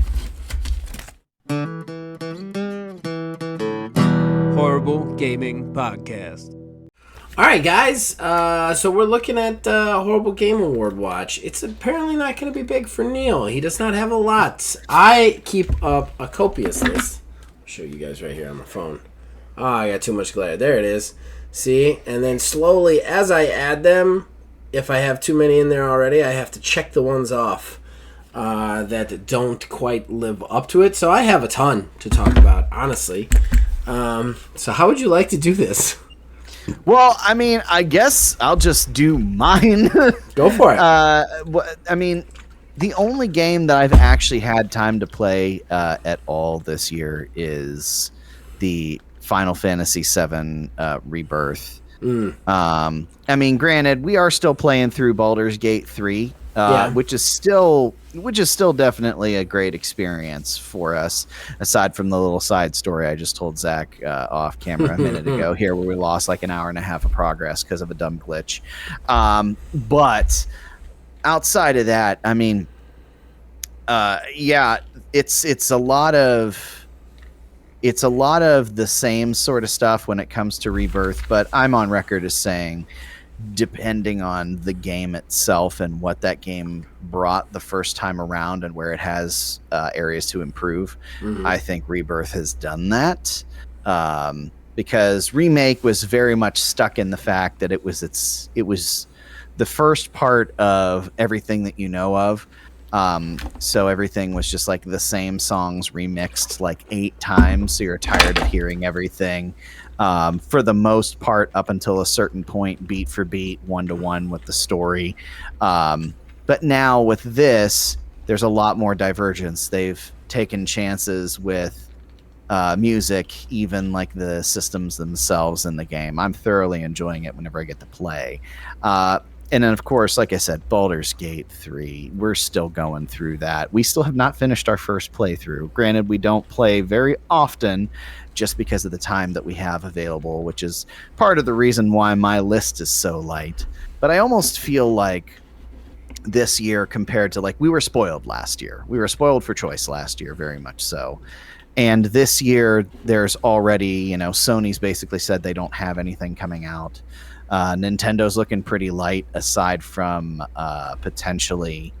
Horrible Gaming Podcast. All right, guys. So we're looking at Horrible Game Award Watch. It's apparently not going to be big for Neil. He does not have a lot. I keep up a copious list. I'll show you guys right here on my phone. Oh, I got too much glare. There it is. See? And then slowly, as I add them, if I have too many in there already, I have to check the ones off that don't quite live up to it. So I have a ton to talk about, honestly. So how would you like to do this? Well, I mean, I guess I'll just do mine. Go for it. I mean, the only game that I've actually had time to play at all this year is the Final Fantasy VII Rebirth. I mean, granted, we are still playing through Baldur's Gate 3, which is still definitely a great experience for us, aside from the little side story I just told Zach off camera a minute ago here, where we lost like an hour and a half of progress because of a dumb glitch. But outside of that, I mean, it's a lot of it's a lot of the same sort of stuff when it comes to Rebirth, but I'm on record as saying, depending on the game itself and what that game brought the first time around and where it has areas to improve, I think Rebirth has done that. Because Remake was very much stuck in the fact that it was the first part of everything that you know of. So everything was just like the same songs remixed like 8 times, so you're tired of hearing everything. For the most part, up until a certain point, beat for beat, 1-to-1 with the story. But now with this, there's a lot more divergence. They've taken chances with music, even like the systems themselves in the game. I'm thoroughly enjoying it whenever I get to play. And then, of course, like I said, Baldur's Gate 3, we're still going through that. We still have not finished our first playthrough. Granted, we don't play very often just because of the time that we have available, which is part of the reason why my list is so light. But I almost feel like this year compared to, like, we were spoiled last year. We were spoiled for choice last year, very much so. And this year, there's already, Sony's basically said they don't have anything coming out. Nintendo's looking pretty light, aside from potentially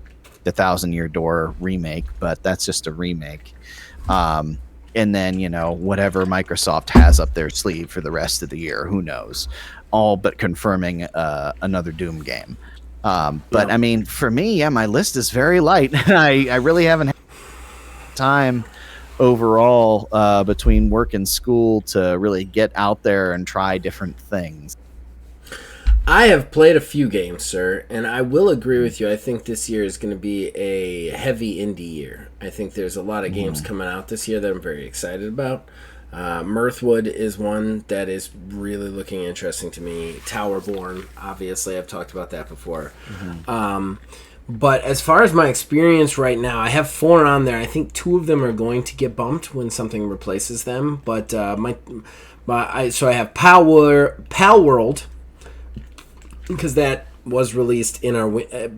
the Thousand Year Door remake, but that's just a remake. And then, whatever Microsoft has up their sleeve for the rest of the year, who knows? All but confirming another Doom game. But, I mean, for me, my list is very light. I really haven't had time overall between work and school to really get out there and try different things. I have played a few games, sir, and I will agree with you. I think this year is going to be a heavy indie year. I think there's a lot of games coming out this year that I'm very excited about. Mirthwood is one that is really looking interesting to me. Towerborn, obviously, I've talked about that before. But as far as my experience right now, I have 4 on there. I think 2 of them are going to get bumped when something replaces them. But so I have Palworld, because that was released in our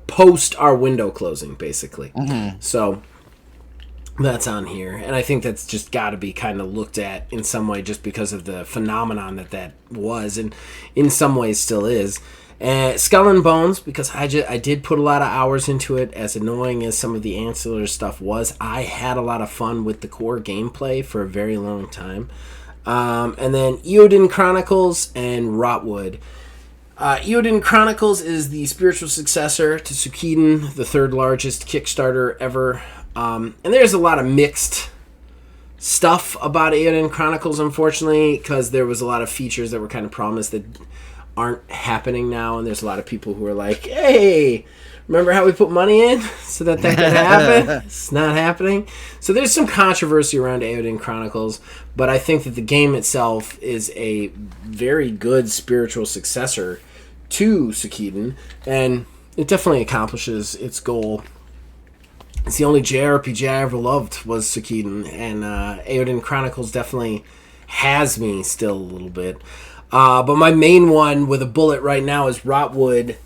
post our window closing, basically. So that's on here, and I think that's just got to be kind of looked at in some way, just because of the phenomenon that was, and in some ways still is. Skull and Bones, because I did put a lot of hours into it. As annoying as some of the ancillary stuff was, I had a lot of fun with the core gameplay for a very long time. And then Eiyuden Chronicles and Rotwood. Eiyuden Chronicles is the spiritual successor to Suikoden, the 3rd largest Kickstarter ever. And there's a lot of mixed stuff about Eiyuden Chronicles, unfortunately, because there was a lot of features that were kind of promised that aren't happening now, and there's a lot of people who are like, hey, remember how we put money in so that could happen? It's not happening. So there's some controversy around Eiyuden Chronicles, but I think that the game itself is a very good spiritual successor to Suikoden, and it definitely accomplishes its goal. It's the only JRPG I ever loved was Suikoden, and Eiyuden Chronicles definitely has me still a little bit. But my main one with a bullet right now is Rotwood.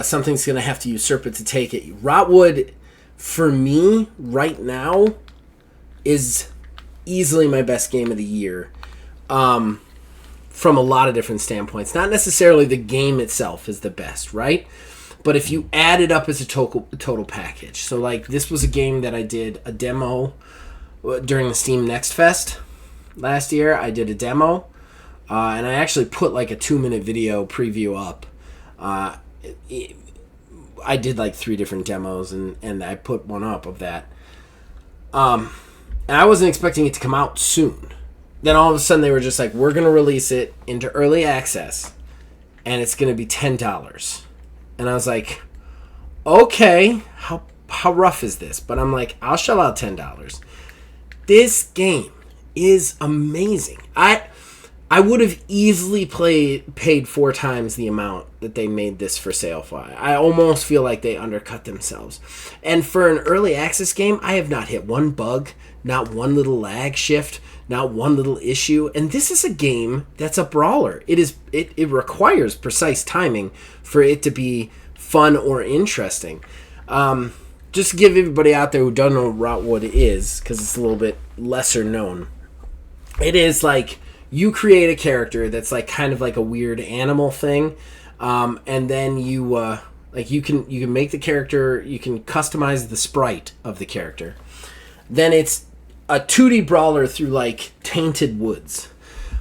Something's going to have to usurp it to take it. Rotwood, for me, right now, is easily my best game of the year. From a lot of different standpoints. Not necessarily the game itself is the best, right? But if you add it up as a total package. So, like, this was a game that I did a demo during the Steam Next Fest last year. I did a demo. And I actually put, like, a 2-minute video preview up. I did, like, 3 different demos, and I put one up of that. And I wasn't expecting it to come out soon. Then all of a sudden they were just like, we're going to release it into early access, and it's going to be $10. And I was like, okay, how rough is this? But I'm like, I'll shell out $10. This game is amazing. I would have easily paid 4 times the amount that they made this for sale for. I almost feel like they undercut themselves. And for an early access game, I have not hit one bug, not one little lag shift, not one little issue. And this is a game that's a brawler. It requires precise timing for it to be fun or interesting. Just to give everybody out there who doesn't know what Rotwood is, because it's a little bit lesser known. It is like you create a character that's like kind of like a weird animal thing, and then you you can make the character, you can customize the sprite of the character. Then it's a 2D brawler through like Tainted Woods,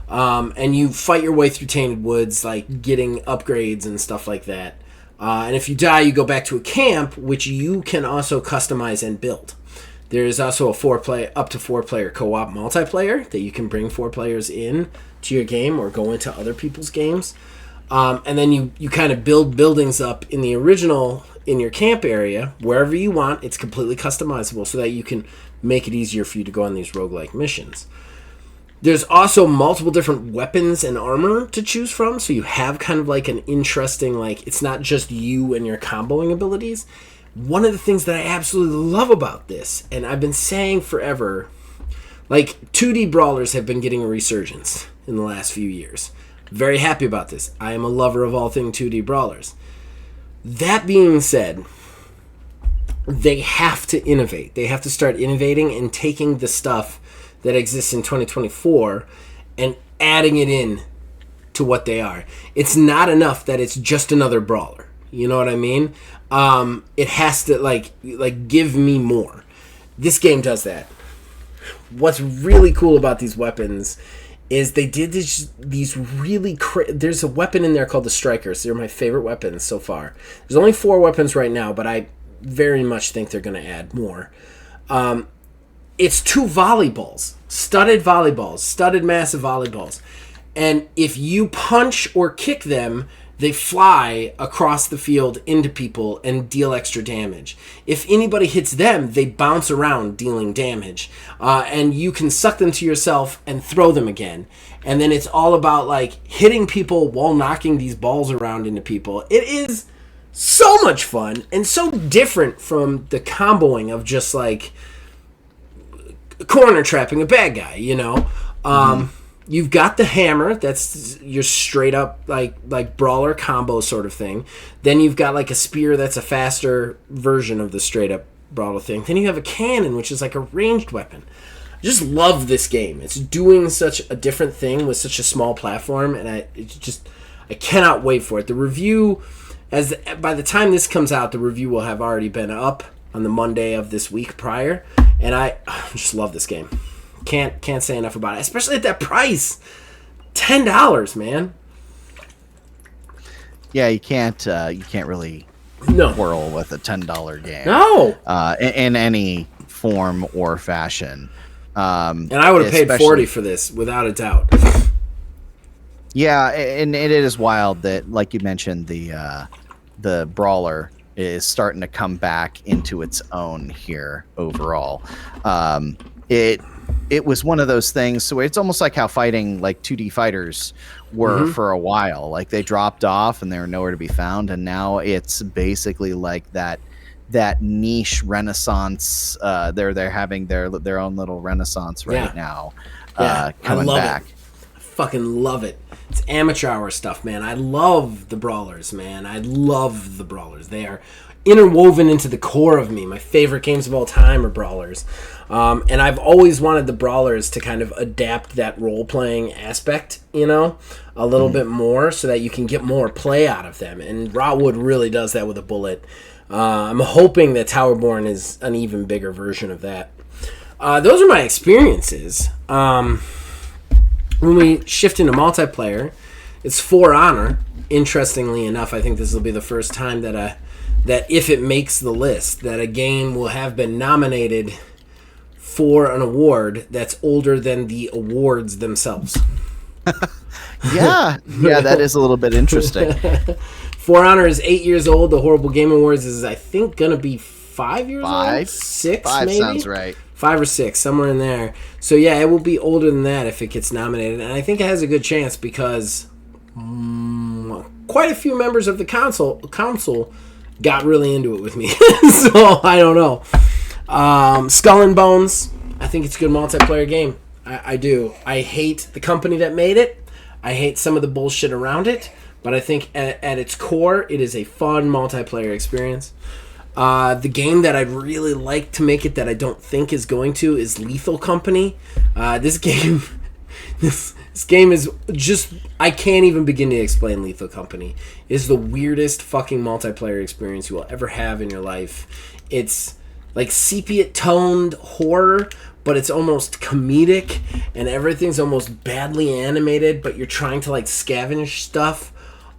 and you fight your way through Tainted Woods, like getting upgrades and stuff like that. And if you die, you go back to a camp, which you can also customize and build. There is also a up to 4-player co-op multiplayer that you can bring 4 players in to your game or go into other people's games. And then you kind of build buildings up in the original, in your camp area, wherever you want. It's completely customizable so that you can make it easier for you to go on these roguelike missions. There's also multiple different weapons and armor to choose from, so you have kind of like an interesting, like, it's not just you and your comboing abilities. One of the things that I absolutely love about this, and I've been saying forever, like, 2D brawlers have been getting a resurgence in the last few years. Very happy about this. I am a lover of all things 2D brawlers. That being said, they have to innovate. They have to start innovating and taking the stuff that exists in 2024 and adding it in to what they are. It's not enough that it's just another brawler. You know what I mean? It has to like give me more. This game does that. What's really cool about these weapons is they did these really there's a weapon in there called the Strikers. They're my favorite weapons so far. There's only 4 weapons right now, but I very much think they're going to add more. It's 2 volleyballs, studded massive volleyballs. And if you punch or kick them, they fly across the field into people and deal extra damage. If anybody hits them, they bounce around dealing damage. And you can suck them to yourself and throw them again. And then it's all about like hitting people while knocking these balls around into people. It is so much fun and so different from the comboing of just like corner trapping a bad guy, you know. You've got the hammer, that's your straight up like brawler combo sort of thing. Then you've got like a spear that's a faster version of the straight up brawler thing. Then you have a cannon, which is like a ranged weapon. I just love this game. It's doing such a different thing with such a small platform, and I cannot wait for it. The review, by the time this comes out, the review will have already been up on the Monday of this week prior, and I just love this game. Can't say enough about it, especially at that price. $10, man. Yeah, you can't really whirl with a $10 game. No. In any form or fashion. And I would have paid $40 for this without a doubt. Yeah, and it is wild that, like you mentioned, the brawler is starting to come back into its own here overall. It was one of those things, so it's almost like how fighting like 2D fighters were for a while. Like they dropped off and they were nowhere to be found, and now it's basically like that niche renaissance. They're having their own little renaissance right now. Coming back. I fucking love it. It's amateur hour stuff, man. I love the brawlers, man. I love the brawlers. They are interwoven into the core of me. My favorite games of all time are brawlers. And I've always wanted the brawlers to kind of adapt that role-playing aspect, you know, a little bit more so that you can get more play out of them. And Rotwood really does that with a bullet. I'm hoping that Towerborn is an even bigger version of that. Those are my experiences. When we shift into multiplayer, it's For Honor. Interestingly enough, I think this will be the first time that if it makes the list, that a game will have been nominated for an award that's older than the awards themselves. Yeah, that is a little bit interesting. For Honor is 8 years old. The Horrible Game Awards is, I think, going to be 5 years old? 6, 5 maybe? sounds right. 5 or 6, somewhere in there. So, yeah, it will be older than that if it gets nominated. And I think it has a good chance because quite a few members of the council got really into it with me. So, I don't know. Skull and Bones. I think it's a good multiplayer game. I do. I hate the company that made it. I hate some of the bullshit around it. But I think at its core, it is a fun multiplayer experience. The game that I'd really like to make it that I don't think is going to is Lethal Company. This game This game is just... I can't even begin to explain Lethal Company. It's the weirdest fucking multiplayer experience you will ever have in your life. It's like sepia-toned horror, but it's almost comedic, and everything's almost badly animated, but you're trying to like scavenge stuff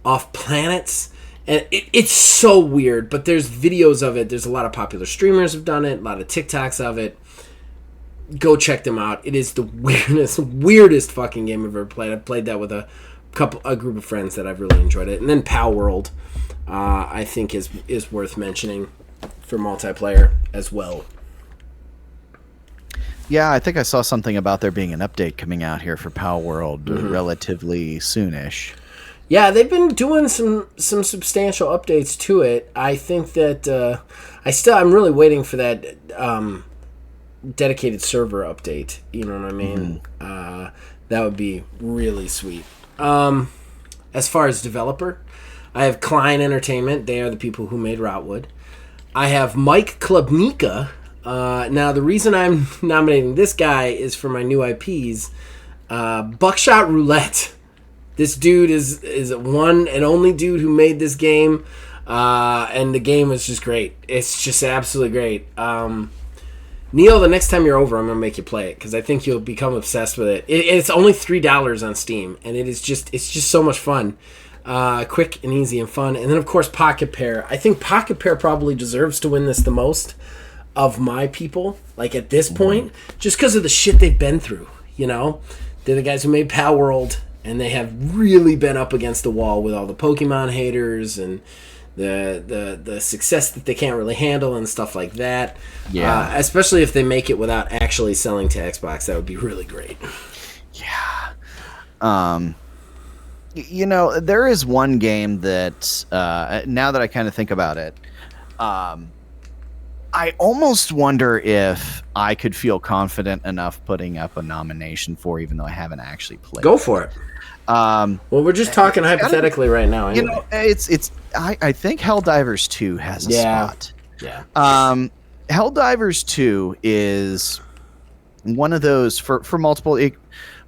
off planets. And it's so weird, but there's videos of it. There's a lot of popular streamers have done it, a lot of TikToks of it. Go check them out. It is the weirdest fucking game I've ever played. I've played that with a group of friends that I've really enjoyed it. And then Pal World, I think is worth mentioning for multiplayer as well. Yeah, I think I saw something about there being an update coming out here for Pal World relatively soonish. Yeah, they've been doing some substantial updates to it. I think that I'm really waiting for that dedicated server update. You know what I mean? That would be really sweet. As far as developer, I have Klein Entertainment. They are the people who made Rotwood. I have Mike Klubnika. Now, the reason I'm nominating this guy is for my new IPs. Buckshot Roulette. This dude is one and only dude who made this game, and the game is just great. It's just absolutely great. Neil, the next time you're over, I'm gonna make you play it because I think you'll become obsessed with it. It's only $3 on Steam, and it's just so much fun, quick and easy and fun. And then of course Pocket Pair. I think Pocket Pair probably deserves to win this the most of my people. Like at this point, just because of the shit they've been through. You know, they're the guys who made Pal World. And they have really been up against the wall with all the Pokemon haters and the success that they can't really handle and stuff like that. Yeah. Especially if they make it without actually selling to Xbox, that would be really great. Yeah. You know, there is one game that, now that I kind of think about it, I almost wonder if I could feel confident enough putting up a nomination for, even though I haven't actually played. Go for it. Well, we're just talking hypothetically right now. Anyway. You know, I think Helldivers 2 has a spot. Yeah. Helldivers 2 is one of those for multiple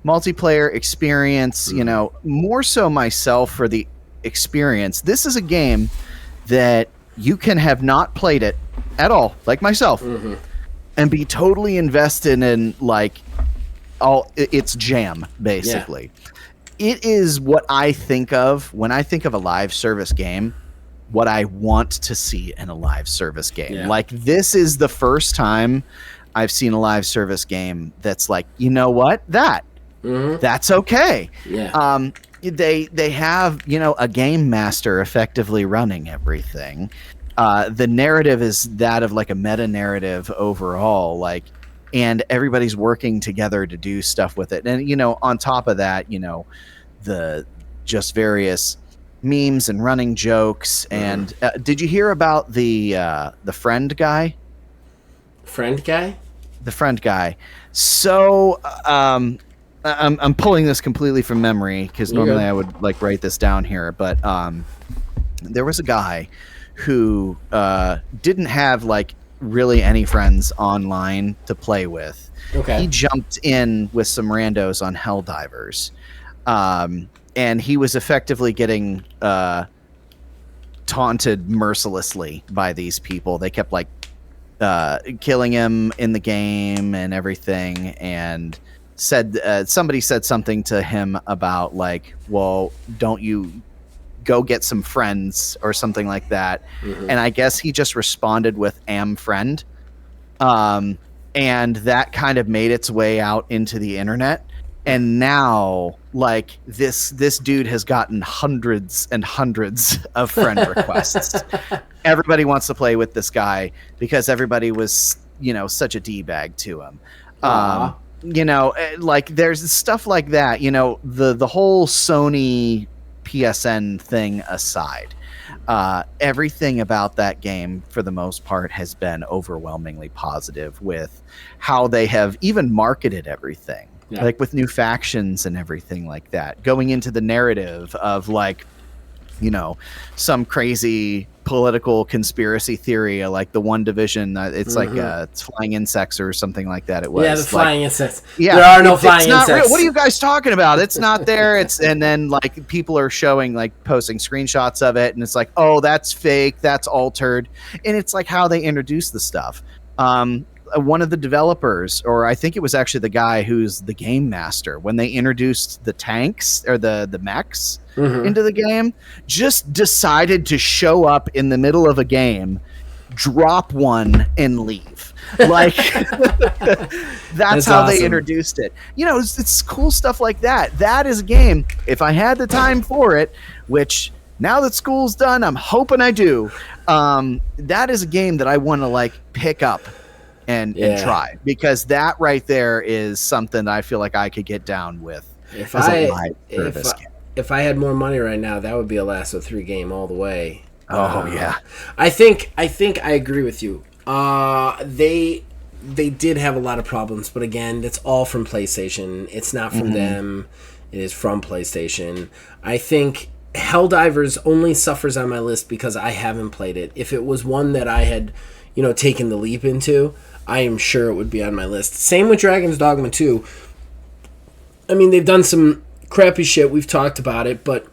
multiplayer experience. You know, more so myself for the experience. This is a game that you can have not played it at all, like myself, and be totally invested in like all its jam, basically. Yeah. It is what I think of when I think of a live service game, what I want to see in a live service game. Yeah. Like, this is the first time I've seen a live service game that's like, you know what? That's okay. Yeah. They have, you know, a game master effectively running everything. The narrative is that of like a meta narrative overall, like, and everybody's working together to do stuff with it. And, you know, on top of that, you know, the just various memes and running jokes. And did you hear about the friend guy? Friend guy? The friend guy. So I'm pulling this completely from memory because normally I would like write this down here. But there was a guy who didn't have like really any friends online to play with. Okay. He jumped in with some randos on Helldivers. And he was effectively getting taunted mercilessly by these people. They kept like killing him in the game and everything, and said somebody said something to him about like, well, don't you go get some friends or something like that. And I guess he just responded with "am friend," and that kind of made its way out into the internet. And now, like, this dude has gotten hundreds and hundreds of friend requests. Everybody wants to play with this guy because everybody was, you know, such a D-bag to him. You know, like, there's stuff like that. You know, the whole Sony PSN thing aside, everything about that game, for the most part, has been overwhelmingly positive with how they have even marketed everything. Yeah. Like with new factions and everything like that, going into the narrative of like some crazy political conspiracy theory, like the One Division. It's like it's flying insects or something like that. It was the flying insects. Yeah, there are no flying it's not insects. Real. What are you guys talking about? It's not there. And then like people are showing, like posting screenshots of it, and it's like, oh, that's fake, that's altered, and it's like how they introduce the stuff. One of the developers, or I think it was actually the guy who's the game master, when they introduced the tanks or the mechs into the game, just decided to show up in the middle of a game, drop one, and leave. Like that's how awesome. They introduced it. It's cool stuff like that. That is a game, if I had the time for it, which now that school's done, I'm hoping I do. That is a game that I want to like pick up and try, because that right there is something that I feel like I could get down with. If I had more money right now, that would be a Last of 3 game all the way. Yeah. I think I agree with you. They did have a lot of problems, but again, that's all from PlayStation. It's not from them. It is from PlayStation. I think Helldivers only suffers on my list because I haven't played it. If it was one that I had, taken the leap into, I am sure it would be on my list. Same with Dragon's Dogma 2. I mean, they've done some crappy shit. We've talked about it, but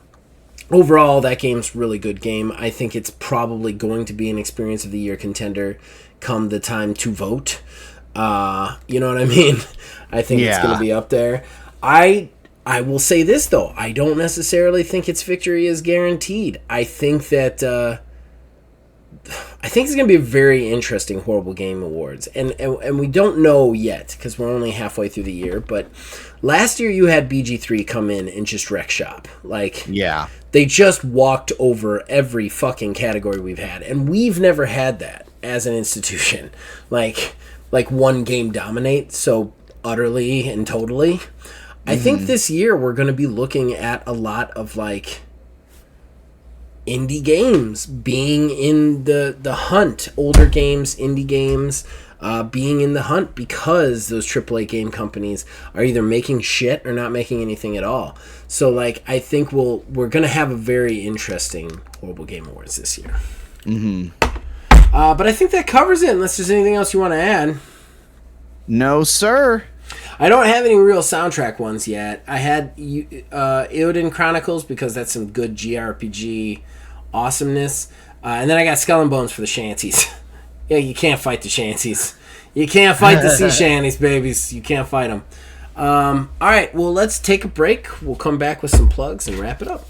overall, that game's a really good game. I think it's probably going to be an Experience of the Year contender come the time to vote. You know what I mean? I think it's going to be up there. I will say this, though. I don't necessarily think its victory is guaranteed. I think that... I think it's going to be a very interesting Horrible Game Awards. And we don't know yet, because we're only halfway through the year. But last year you had BG3 come in and just wreck shop. Like, they just walked over every fucking category we've had. And we've never had that as an institution. Like one game dominate so utterly and totally. I think this year we're going to be looking at a lot of, like, indie games being in the hunt, older games, indie games being in the hunt, because those AAA game companies are either making shit or not making anything at all. So like, I think we're gonna have a very interesting Horrible Game Awards this year. But I think that covers it, unless there's anything else you want to add. No, sir. I don't have any real soundtrack ones yet. I had Eowyn Chronicles, because that's some good JRPG awesomeness. And then I got Skull and Bones for the shanties. Yeah, you can't fight the shanties. You can't fight the sea shanties, babies. You can't fight them. All right, well, let's take a break. We'll come back with some plugs and wrap it up.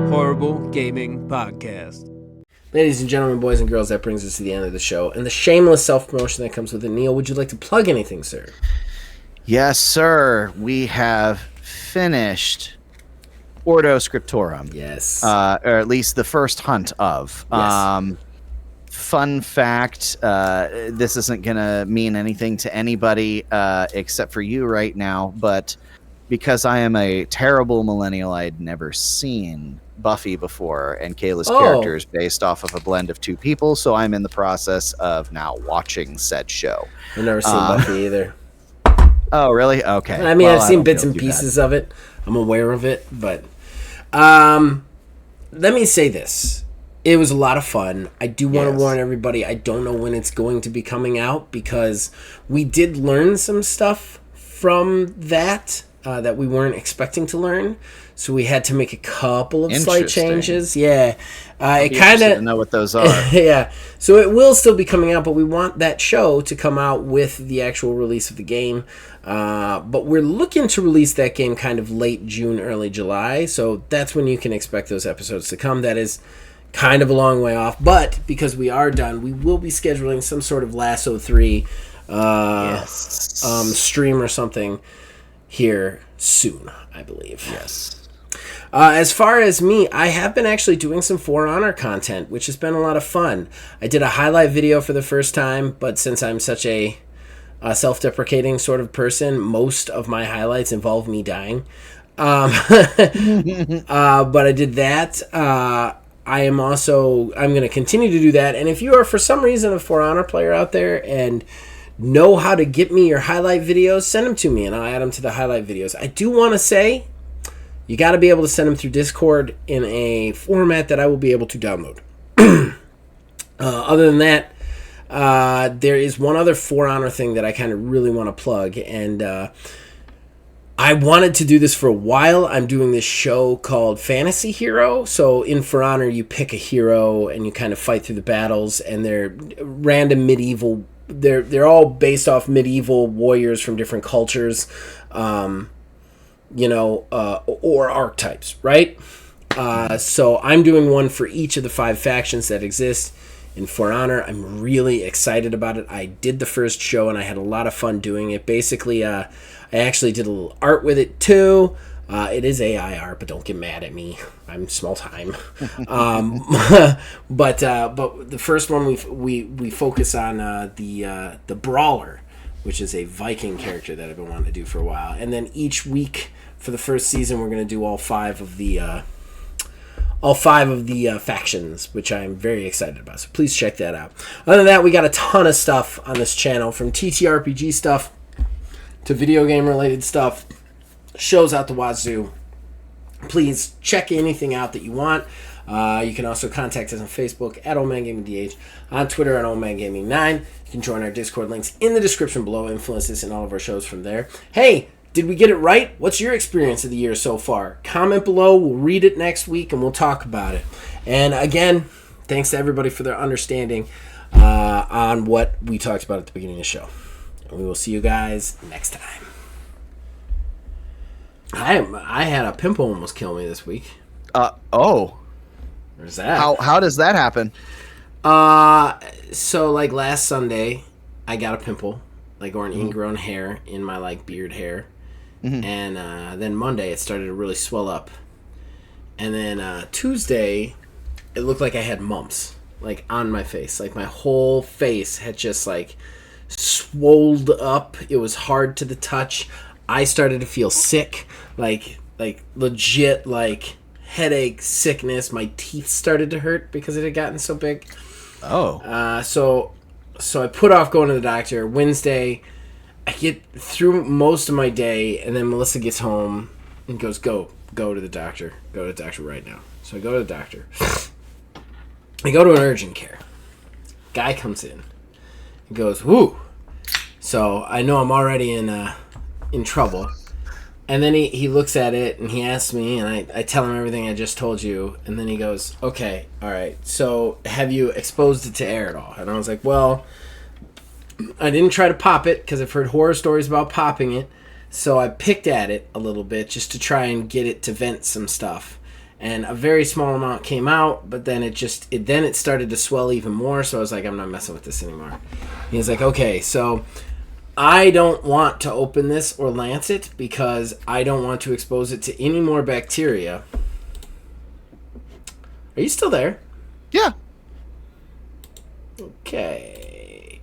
Horrible Gaming Podcast. Ladies and gentlemen, boys and girls, that brings us to the end of the show. And the shameless self-promotion that comes with it. Neil, would you like to plug anything, sir? Yes, sir. We have finished Ordo Scriptorum. Yes. Or at least the first hunt of. Yes. Fun fact, this isn't going to mean anything to anybody except for you right now, but because I am a terrible millennial, I'd never seen Buffy before, and Kayla's character is based off of a blend of two people, so I'm in the process of now watching said show. I've never seen Buffy either. Oh, really? Okay. I mean, I've seen bits and pieces of it. I'm aware of it, but let me say this. It was a lot of fun. I do want to warn everybody, I don't know when it's going to be coming out, because we did learn some stuff from that that we weren't expecting to learn. So we had to make a couple of slight changes. Yeah. It kind of know what those are. Yeah. So it will still be coming out, but we want that show to come out with the actual release of the game. But we're looking to release that game kind of late June, early July. So that's when you can expect those episodes to come. That is kind of a long way off. But because we are done, we will be scheduling some sort of Lasso 3 stream or something here soon, I believe. Yes. As far as me, I have been actually doing some For Honor content, which has been a lot of fun. I did a highlight video for the first time, but since I'm such a self-deprecating sort of person, most of my highlights involve me dying. But I did that. I'm going to continue to do that. And if you are for some reason a For Honor player out there and know how to get me your highlight videos, send them to me and I'll add them to the highlight videos. I do want to say you got to be able to send them through Discord in a format that I will be able to download. Other than that, there is one other For Honor thing that I kind of really want to plug, and I wanted to do this for a while. I'm doing this show called Fantasy Hero. So in For Honor, you pick a hero and you kind of fight through the battles, and they're random medieval. They're all based off medieval warriors from different cultures, or archetypes, right? So I'm doing one for each of the 5 factions that exist in For Honor. I'm really excited about it. I did the first show and I had a lot of fun doing it. Basically, I actually did a little art with it too. It is AI art, but don't get mad at me. I'm small time. But the first one we focus on the Brawler, which is a Viking character that I've been wanting to do for a while. And then each week for the first season, we're going to do all 5 of the factions, which I'm very excited about. So please check that out. Other than that, we got a ton of stuff on this channel, from TTRPG stuff to video game related stuff, shows out the wazoo. Please check anything out that you want. You can also contact us on Facebook at OldManGamingDH, on Twitter at OldManGaming9. You can join our Discord, links in the description below. Influence us in all of our shows from there. Hey, did we get it right? What's your experience of the year so far? Comment below. We'll read it next week and we'll talk about it. And again, thanks to everybody for their understanding on what we talked about at the beginning of the show. And we will see you guys next time. I had a pimple almost kill me this week. Oh. There's that. How does that happen? So like last Sunday, I got a pimple, or an ingrown hair in my beard hair. Mm-hmm. And then Monday it started to really swell up. And then Tuesday, it looked like I had mumps, on my face. My whole face had just swolled up. It was hard to the touch. I started to feel sick, legit, headache, sickness. My teeth started to hurt because it had gotten so big. Oh. So I put off going to the doctor. Wednesday, I get through most of my day, and then Melissa gets home and goes, go to the doctor. Go to the doctor right now. So I go to the doctor. I go to an urgent care. Guy comes in. He goes, whoo. So I know I'm already in trouble. And then he looks at it and he asks me, and I tell him everything I just told you. And then he goes, okay, all right, so have you exposed it to air at all? And I was like, well, I didn't try to pop it because I've heard horror stories about popping it. So I picked at it a little bit just to try and get it to vent some stuff. And a very small amount came out, but then it started to swell even more. So I was like, I'm not messing with this anymore. He was like, okay, so I don't want to open this or lance it because I don't want to expose it to any more bacteria. Are you still there? Yeah. Okay.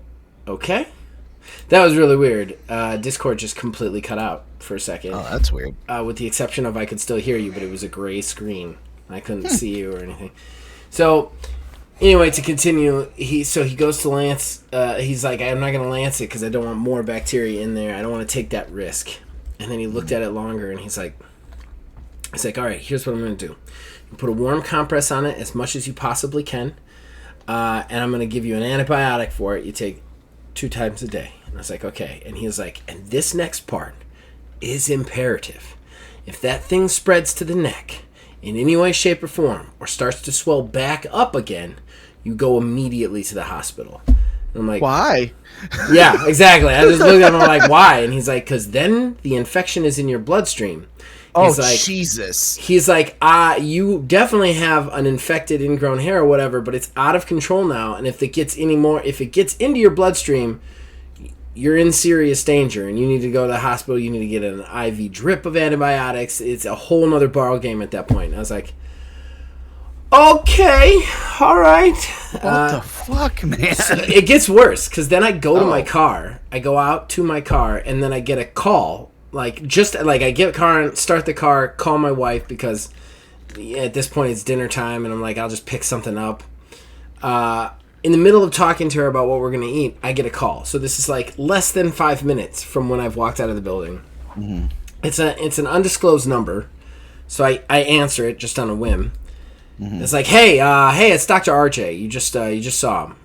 That was really weird. Discord just completely cut out for a second. Oh, that's weird. With the exception of I could still hear you, but it was a gray screen. I couldn't see you or anything. So, anyway, to continue, he goes to lance. He's like, I'm not going to lance it because I don't want more bacteria in there. I don't want to take that risk. And then he looked at it longer, and he's like, all right, here's what I'm going to do. You put a warm compress on it as much as you possibly can, and I'm going to give you an antibiotic for it. You take 2 times a day. And I was like, okay. And he was like, and this next part is imperative. If that thing spreads to the neck in any way, shape, or form, or starts to swell back up again, you go immediately to the hospital. And I'm like, why? Yeah, exactly. I just looked at him, I'm like, why? And he's like, because then the infection is in your bloodstream. He's like, Jesus. He's like, you definitely have an infected ingrown hair or whatever, but it's out of control now. And if it gets into your bloodstream, you're in serious danger, and you need to go to the hospital. You need to get an IV drip of antibiotics. It's a whole nother ball game at that point. And I was like, okay, all right. What the fuck, man? So it gets worse, because then I go to my car. I go out to my car, and then I get a call. I get a car and start the car, call my wife, because at this point it's dinner time, and I'm like, I'll just pick something up. in the middle of talking to her about what we're going to eat, I get a call. So this is like less than 5 minutes from when I've walked out of the building. Mm-hmm. It's an undisclosed number. So I answer it just on a whim. Mm-hmm. It's like, hey, it's Dr. RJ. You just saw him.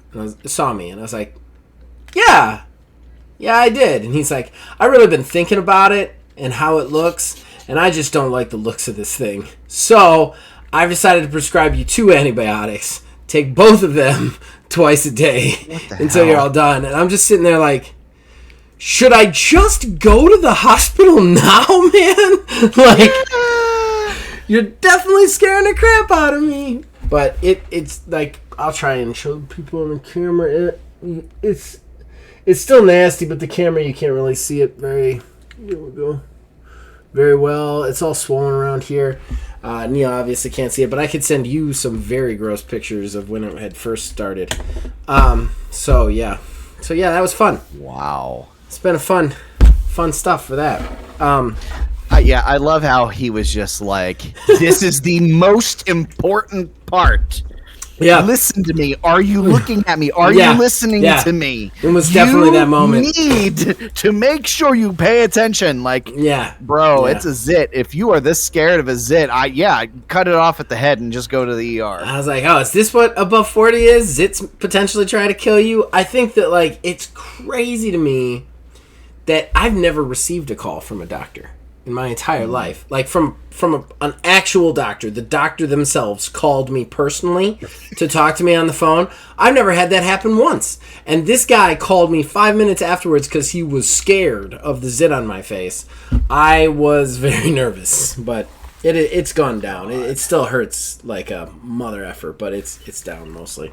Saw me. And I was like, yeah, I did. And he's like, I've really been thinking about it and how it looks, and I just don't like the looks of this thing. So I've decided to prescribe you 2 antibiotics. Take both of them twice a day until you're all done. And I'm just sitting there like, should I just go to the hospital now, man? Like, you're definitely scaring the crap out of me. But it's like, I'll try and show people on the camera. It's still nasty, but the camera, you can't really see it very well. It's all swollen around here. Neil obviously can't see it, but I could send you some very gross pictures of when it had first started. So yeah, that was fun. Wow. It's been a fun stuff for that. Yeah, I love how he was just like, this is the most important part. Yeah. Listen to me. Are you looking at me? Are you listening to me? It was definitely that moment. You need to make sure you pay attention. Like, bro, it's a zit. If you are this scared of a zit, cut it off at the head and just go to the ER. I was like, oh, is this what above 40 is? Zits potentially try to kill you? I think that, like, it's crazy to me that I've never received a call from a doctor in my entire life. Like, from an actual doctor. The doctor themselves called me personally to talk to me on the phone. I've never had that happen once. And this guy called me 5 minutes afterwards because he was scared of the zit on my face. I was very nervous, but it's gone down. It still hurts like a mother effer, but it's down mostly.